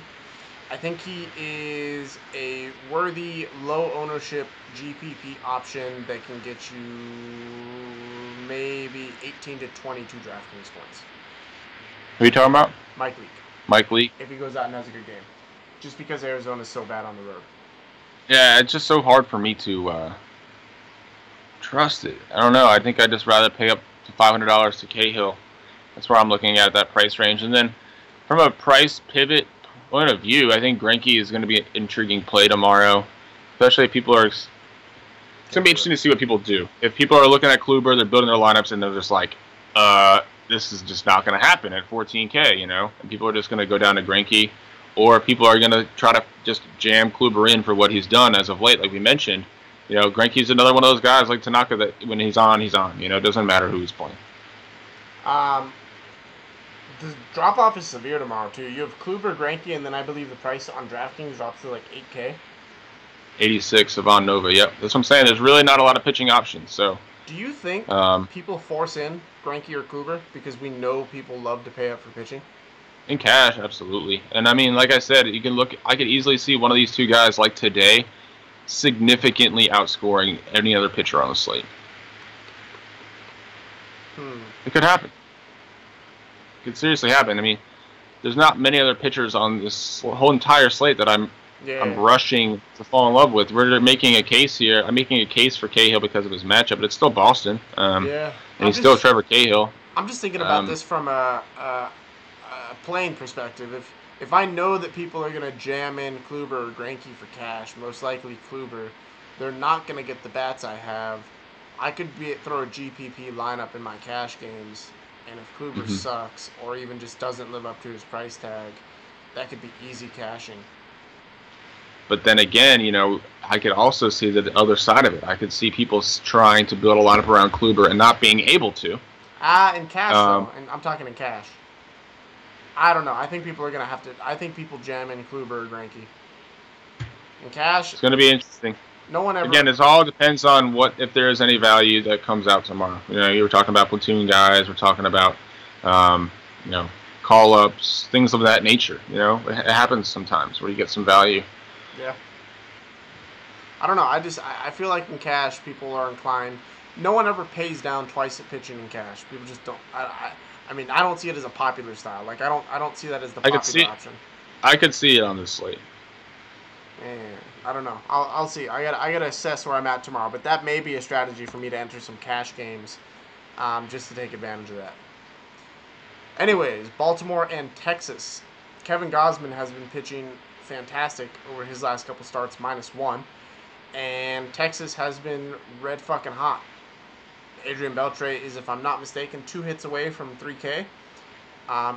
S1: I think he is a worthy low ownership GPP option that can get you maybe 18 to 22 DraftKings points.
S2: Who are you talking about?
S1: Mike Leake.
S2: Mike Leake.
S1: If he goes out and has a good game, just because Arizona's so bad on the road.
S2: Yeah, it's just so hard for me to trust it. I don't know. I think I'd just rather pay up to $500 to Cahill. That's where I'm looking at that price range. And then from a price pivot point of view, I think Greinke is going to be an intriguing play tomorrow. Especially if people are... It's going to be interesting to see what people do. If people are looking at Kluber, they're building their lineups, and they're just like, this is just not going to happen at 14K, And people are just going to go down to Greinke. Or people are going to try to just jam Kluber in for what he's done as of late, like we mentioned. Greinke's another one of those guys like Tanaka that when he's on, he's on. It doesn't matter who he's playing.
S1: The drop-off is severe tomorrow, too. You have Kluber, Greinke, and then I believe the price on DraftKings drops to like 8K.
S2: 86 Savon Nova, yep. That's what I'm saying. There's really not a lot of pitching options. So,
S1: do you think people force in Greinke or Kluber because we know people love to pay up for pitching?
S2: In cash, absolutely. And I mean, like I said, you can look. I could easily see one of these two guys, like today, significantly outscoring any other pitcher on the slate. It could happen. It could seriously happen. I mean, there's not many other pitchers on this whole entire slate that I'm rushing to fall in love with. We're making a case here. I'm making a case for Cahill because of his matchup, but it's still Boston. And he's still Trevor Cahill.
S1: I'm just thinking about this from a playing perspective. If I know that people are going to jam in Kluber or Greinke for cash, most likely Kluber, they're not going to get the bats I have. I could throw a GPP lineup in my cash games, and if Kluber sucks or even just doesn't live up to his price tag, that could be easy cashing.
S2: But then again, I could also see the other side of it. I could see people trying to build a lineup around Kluber and not being able to.
S1: In cash, though. And I'm talking in cash. I don't know. I think people are going to have to... I think people jam in Kluber or Greinke. In cash...
S2: It's going to be interesting.
S1: No one ever...
S2: Again, it all depends on if there is any value that comes out tomorrow. You were talking about platoon guys. We're talking about, call-ups, things of that nature. It happens sometimes where you get some value.
S1: Yeah. I don't know. I feel like in cash, people are inclined. No one ever pays down twice at pitching in cash. People just don't. I mean, I don't see it as a popular style. Like I don't see that as the popular option.
S2: I could see it on this slate.
S1: Man, I don't know. I'll see. I gotta assess where I'm at tomorrow. But that may be a strategy for me to enter some cash games, just to take advantage of that. Anyways, Baltimore and Texas. Kevin Gausman has been pitching fantastic over his last couple starts, -1. And Texas has been red fucking hot. Adrian Beltre is, if I'm not mistaken, 2 hits away from 3K.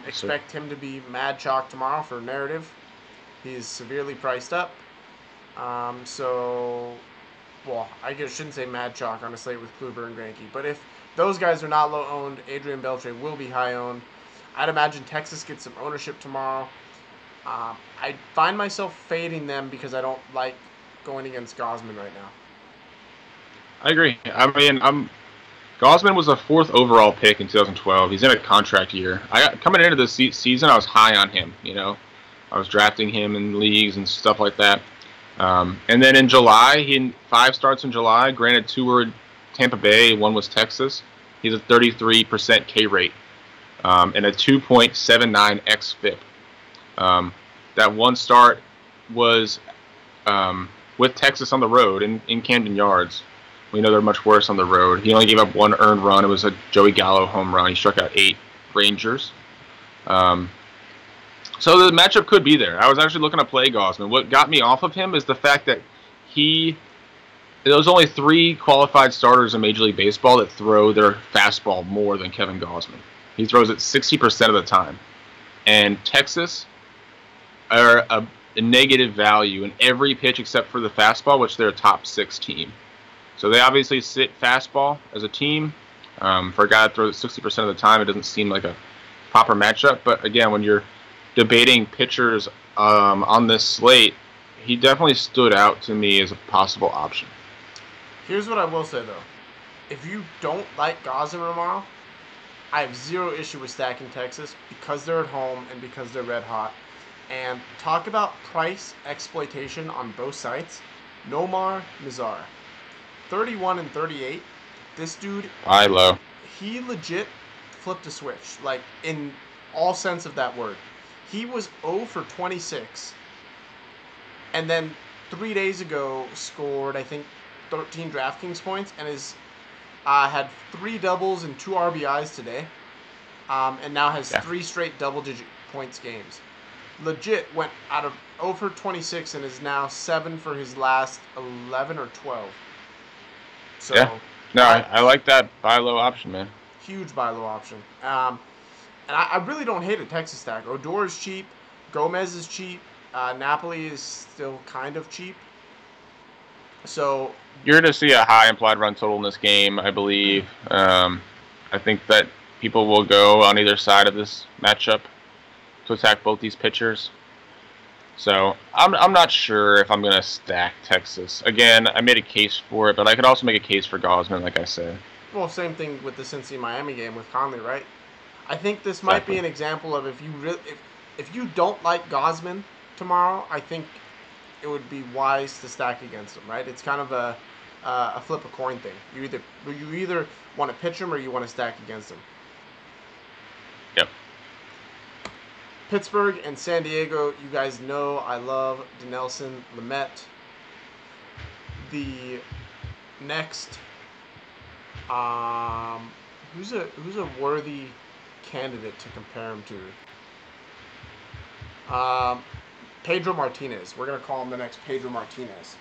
S1: Expect him to be mad chalk tomorrow for narrative. He's severely priced up. I shouldn't say mad chalk on a slate with Kluber and Greinke. But if those guys are not low owned, Adrian Beltre will be high owned. I'd imagine Texas gets some ownership tomorrow. I find myself fading them because I don't like going against Gausman right now.
S2: I agree. I mean, Gausman was a 4th overall pick in 2012. He's in a contract year. Coming into the season, I was high on him. I was drafting him in leagues and stuff like that. And then in July, he had 5 starts in July. Granted, 2 were Tampa Bay, 1 was Texas. He's a 33% K rate and a 2.79 xFIP. That 1 start was with Texas on the road in Camden Yards. We know they're much worse on the road. He only gave up 1 earned run. It was a Joey Gallo home run. He struck out 8 Rangers. So the matchup could be there. I was actually looking to play Gausman. What got me off of him is the fact that there was only 3 qualified starters in Major League Baseball that throw their fastball more than Kevin Gausman. He throws it 60% of the time. And Texas are a negative value in every pitch except for the fastball, which they're a top 6 team. So they obviously sit fastball as a team. For a guy that throws it 60% of the time, it doesn't seem like a proper matchup. But again, when you're debating pitchers on this slate, he definitely stood out to me as a possible option.
S1: Here's what I will say, though. If you don't like Gausman tomorrow, I have 0 issue with stacking Texas because they're at home and because they're red hot. And talk about price exploitation on both sites. Nomar Mazar, 31 and 38. This dude,
S2: High low.
S1: He legit flipped a switch, like in all sense of that word. He was 0 for 26, and then 3 days ago scored, I think, 13 DraftKings points, and had 3 doubles and 2 RBIs today, and now has 3 straight double-digit points games. Legit went out of 0 for 26 and is now 7 for his last 11 or 12. So,
S2: yeah. No, I like that buy low option, man.
S1: Huge buy low option. And I really don't hate a Texas stack. Odor is cheap. Gomez is cheap. Napoli is still kind of cheap. So
S2: you're going to see a high implied run total in this game, I believe. I think that people will go on either side of this matchup to attack both these pitchers. So I'm not sure if I'm going to stack Texas. Again, I made a case for it, but I could also make a case for Gausman, like I said.
S1: Well, same thing with the Cincy-Miami game with Conley, right? I think this might be an example of if you don't like Gausman tomorrow, I think it would be wise to stack against him, right? It's kind of a flip a coin thing. You either want to pitch him or you want to stack against him.
S2: Yep.
S1: Pittsburgh and San Diego, you guys know I love Dinelson Lamet. The next, who's a worthy candidate to compare him to? Pedro Martinez. We're gonna call him the next Pedro Martinez.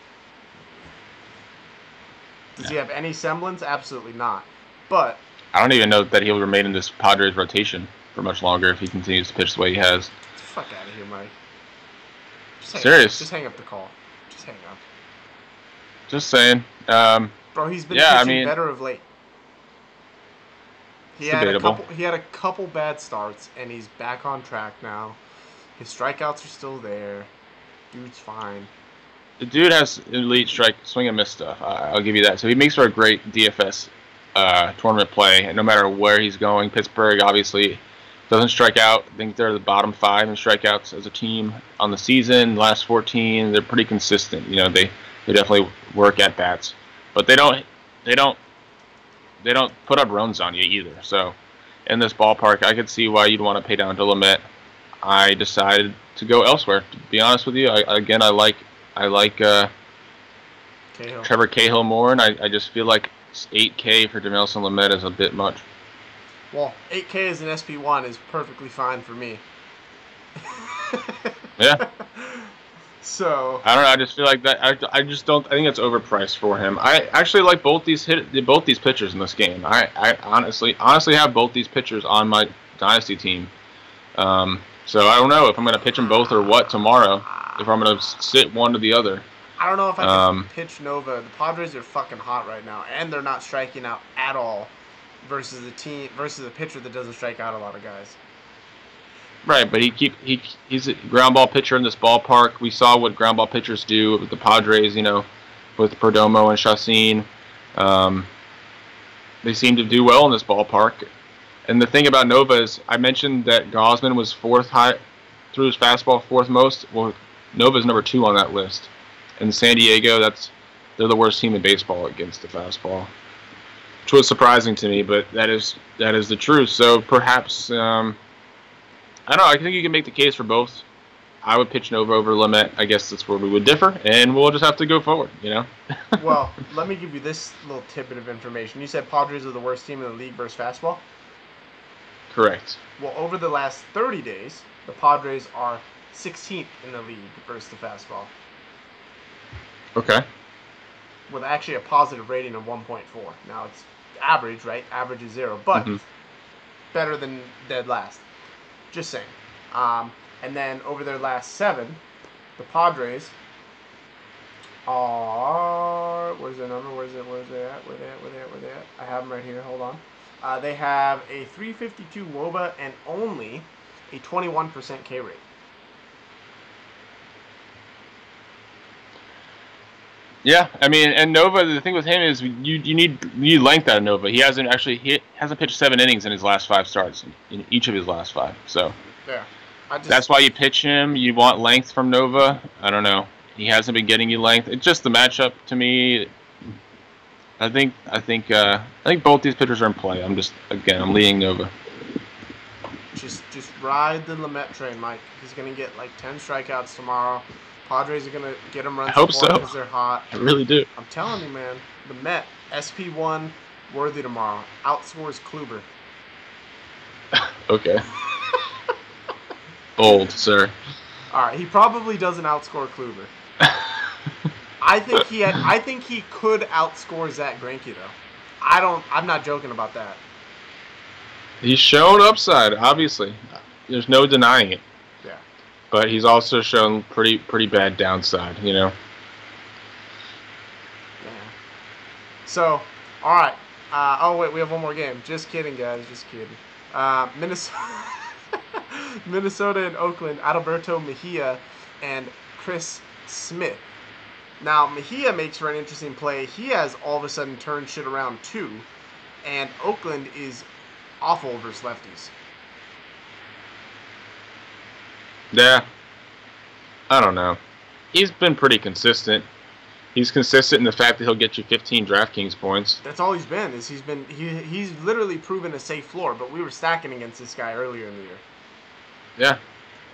S1: Does he have any semblance? Absolutely not. But
S2: I don't even know that he'll remain in this Padres rotation for much longer if he continues to pitch the way he has.
S1: Fuck out of here, Mike.
S2: Serious.
S1: Just hang up the call. Just hang up.
S2: Just saying.
S1: Bro, he's been
S2: yeah,
S1: pitching better of late. He had a couple bad starts, and he's back on track now. His strikeouts are still there. Dude's fine.
S2: The dude has elite swing and miss stuff. I'll give you that. So he makes for a great DFS tournament play, and no matter where he's going. Pittsburgh obviously doesn't strike out. I think they're the bottom 5 in strikeouts as a team on the season. Last 14, they're pretty consistent. You know, they definitely work at bats, but they don't put up runs on you either. So in this ballpark, I could see why you'd want to pay down to Lamet. I decided to go elsewhere. To be honest with you, I like Trevor Cahill more, and I just feel like 8K for Dinelson Lamet is a bit much.
S1: Well, 8K as an SP1 is perfectly fine for me.
S2: Yeah.
S1: So
S2: I don't know. I just feel like that. I just don't. I think it's overpriced for him. I actually like both these pitchers in this game. I honestly have both these pitchers on my dynasty team. So I don't know if I'm going to pitch them both or what tomorrow. If I'm going to sit one to the other.
S1: I don't know if I can pitch Nova. The Padres are fucking hot right now, and they're not striking out at all versus a pitcher that doesn't strike out a lot of guys.
S2: Right, but he's a ground ball pitcher in this ballpark. We saw what ground ball pitchers do with the Padres, you know, with Perdomo and Chacin. They seem to do well in this ballpark. And the thing about Nova is, I mentioned that Gausman was 4th high through his fastball, 4th most. Well, Nova's number 2 on that list. And San Diego, they're the worst team in baseball against the fastball, which was surprising to me, but that is the truth. So perhaps, I don't know. I think you can make the case for both. I would pitch Nova over Lamet. I guess that's where we would differ, and we'll just have to go forward, you know?
S1: Well, let me give you this little tidbit of information. You said Padres are the worst team in the league versus fastball?
S2: Correct.
S1: Well, over the last 30 days, the Padres are 16th in the league versus the fastball.
S2: Okay.
S1: With actually a positive rating of 1.4. Now, it's average, right? Average is 0, but better than dead last. Just saying. And then over their last 7, the Padres are... Where's their number? Where's they at? Where they at? I have them right here. Hold on. They have a 352 WOBA and only a 21% K rate.
S2: Yeah, I mean, and Nova, the thing with him is you need length out of Nova. He hasn't pitched 7 innings in his last 5 starts, in each of his last 5. So
S1: yeah,
S2: that's why you pitch him. You want length from Nova. I don't know. He hasn't been getting you length. It's just the matchup to me. I think both these pitchers are in play. I'm leaning Nova.
S1: Just ride the Lamet train, Mike. He's gonna get like 10 strikeouts tomorrow. Padres are gonna get him runs.
S2: I hope so.
S1: Because they're hot.
S2: I really do.
S1: I'm telling you, man. The Met SP1 worthy tomorrow. Outscores Kluber.
S2: Okay. Bold, sir.
S1: All right, he probably doesn't outscore Kluber. I think he could outscore Zach Greinke though. I'm not joking about that.
S2: He's shown upside, obviously. There's no denying it.
S1: Yeah.
S2: But he's also shown pretty bad downside, you know.
S1: Yeah. So, all right. Oh wait, we have one more game. Just kidding, guys. Just kidding. Minnesota and Oakland. Adalberto Mejia and Chris Smith. Now Mejia makes for an interesting play. He has all of a sudden turned shit around too, and Oakland is awful versus lefties.
S2: Yeah. I don't know. He's been pretty consistent. He's consistent in the fact that he'll get you 15 DraftKings points.
S1: That's all he's been. He's literally proven a safe floor, but we were stacking against this guy earlier in the year.
S2: Yeah.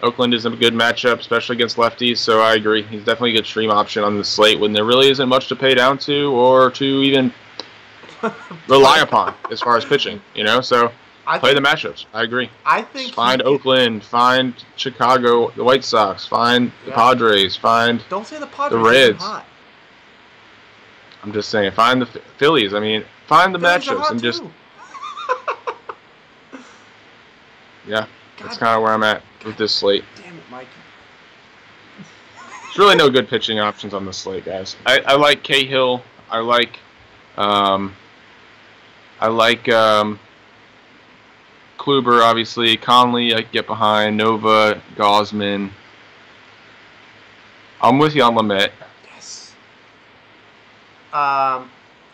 S2: Oakland is a good matchup, especially against lefties, so I agree. He's definitely a good stream option on the slate when there really isn't much to pay down to or to even rely upon as far as pitching, you know? So play the matchups. I agree.
S1: I think
S2: find Oakland, find Chicago, the White Sox, find the Padres, find
S1: Don't say the Padres.
S2: The Reds.
S1: Hot.
S2: I'm just saying, find the Phillies. I mean, find the matchups and just yeah. That's kind of where I'm at with this slate.
S1: Damn it, Mikey.
S2: really no good pitching options on the slate, guys. I like Cahill. I like Kluber, obviously. Conley, I can get behind. Nova, Gosman. I'm with you on Lamet.
S1: Yes. I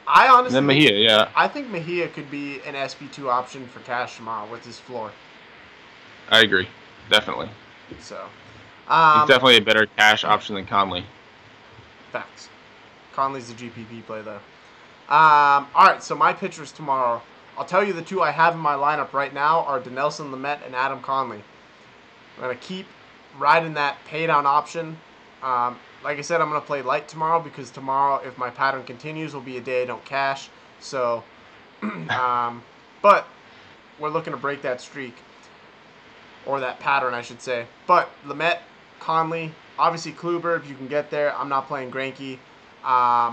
S1: honestly.
S2: And then Mejia, yeah.
S1: I think Mejia could be an SP2 option for cash tomorrow with his floor.
S2: I agree, definitely.
S1: So.
S2: He's definitely a better cash option than Conley.
S1: Facts. Conley's the GPP play though. All right, so my pitchers tomorrow. I'll tell you the two I have in my lineup right now are Dinelson Lamet and Adam Conley. I'm going to keep riding that pay down option. Like I said, I'm going to play light tomorrow because tomorrow, if my pattern continues, will be a day I don't cash. So, but we're looking to break that streak. Or that pattern, I should say. But Lamet, Conley, obviously Kluber, if you can get there. I'm not playing Greinke. I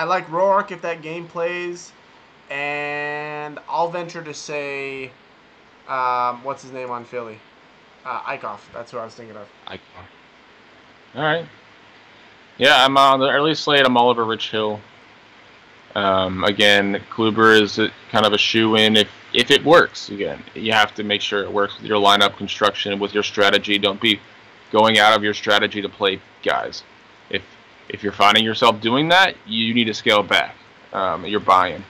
S1: like Roark if that game plays. And I'll venture to say, what's his name on Philly? Eichhoff. That's who I was thinking of.
S2: Eichhoff. All right. Yeah, I'm on the early slate. I'm all over Rich Hill. Again, Kluber is kind of a shoe-in if it works. Again, you have to make sure it works with your lineup construction, with your strategy. Don't be going out of your strategy to play guys. If you're finding yourself doing that, you need to scale back. You're buying.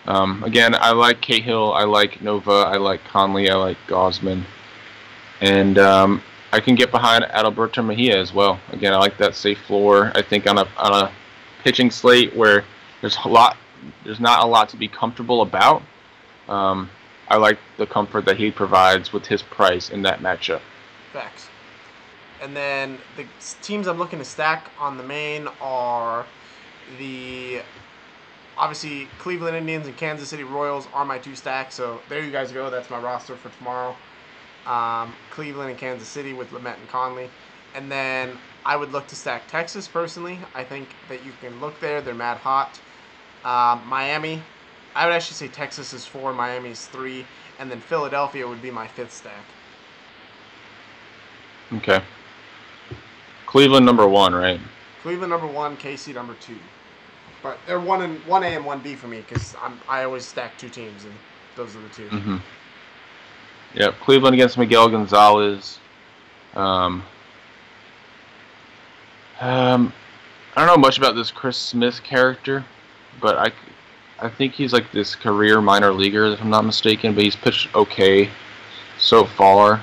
S2: Again, I like Cahill, I like Nova, I like Conley, I like Gosman, and I can get behind Adalberto Mejia as well. Again, I like that safe floor. I think on a pitching slate where there's not a lot to be comfortable about. I like the comfort that he provides with his price in that matchup.
S1: Facts. And then the teams I'm looking to stack on the main are obviously Cleveland Indians and Kansas City Royals are my two stacks. So there you guys go. That's my roster for tomorrow. Cleveland and Kansas City with Lamet and Conley. And then I would look to stack Texas personally. I think that you can look there. They're mad hot. Miami, I would actually say Texas is 4, Miami is 3, and then Philadelphia would be my 5th stack.
S2: Okay. Cleveland number 1, right?
S1: Cleveland number 1, KC number 2. But they're 1A and 1B for me because I always stack 2 teams, and those are the 2.
S2: Mm-hmm. Yep, Cleveland against Miguel Gonzalez. I don't know much about this Chris Smith character, but I think he's like this career minor leaguer, if I'm not mistaken, but he's pitched okay so far.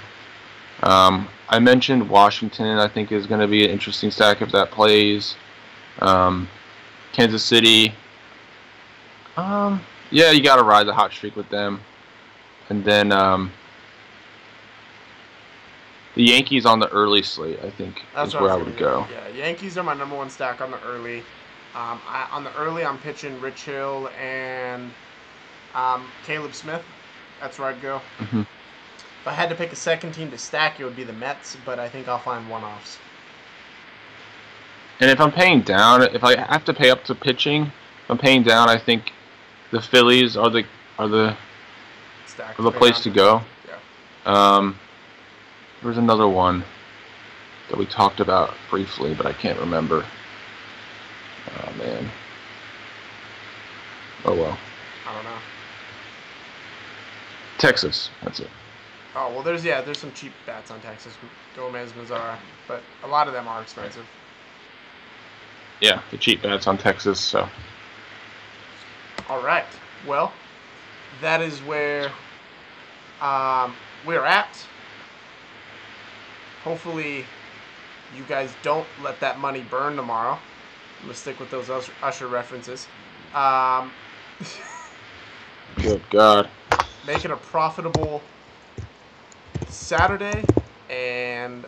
S2: I mentioned Washington, I think, is going to be an interesting stack if that plays. Kansas City, yeah, you got to ride the hot streak with them. And then the Yankees on the early slate, I think, is where I would go.
S1: Yeah, Yankees are my number 1 stack on the early. On the early, I'm pitching Rich Hill and Caleb Smith. That's where I'd go.
S2: Mm-hmm.
S1: If I had to pick a second team to stack, it would be the Mets, but I think I'll find one-offs.
S2: And if I'm paying down, if I have to pay up to pitching, if I'm paying down, I think the Phillies are the place to go.
S1: Yeah.
S2: There was another one that we talked about briefly, but I can't remember. Oh, man. Oh, well.
S1: I don't know.
S2: Texas. That's it.
S1: Oh, well, there's some cheap bats on Texas. Gomez, Mazara. But a lot of them are expensive.
S2: Yeah, the cheap bats on Texas, so.
S1: All right. Well, that is where we're at. Hopefully, you guys don't let that money burn tomorrow. I'm going to stick with those Usher references.
S2: Good God.
S1: Make it a profitable Saturday, and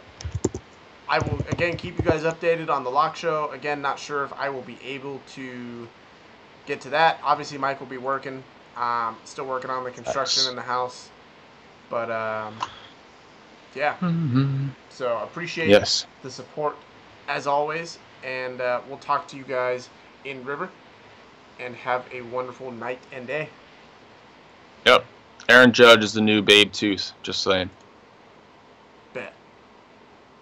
S1: I will, again, keep you guys updated on the lock show. Again, not sure if I will be able to get to that. Obviously, Mike will be working. Still working on the construction in the house. But, yeah.
S2: Mm-hmm.
S1: So, appreciate the support, as always. And we'll talk to you guys in River. And have a wonderful night and day.
S2: Yep. Aaron Judge is the new Babe Tooth. Just saying.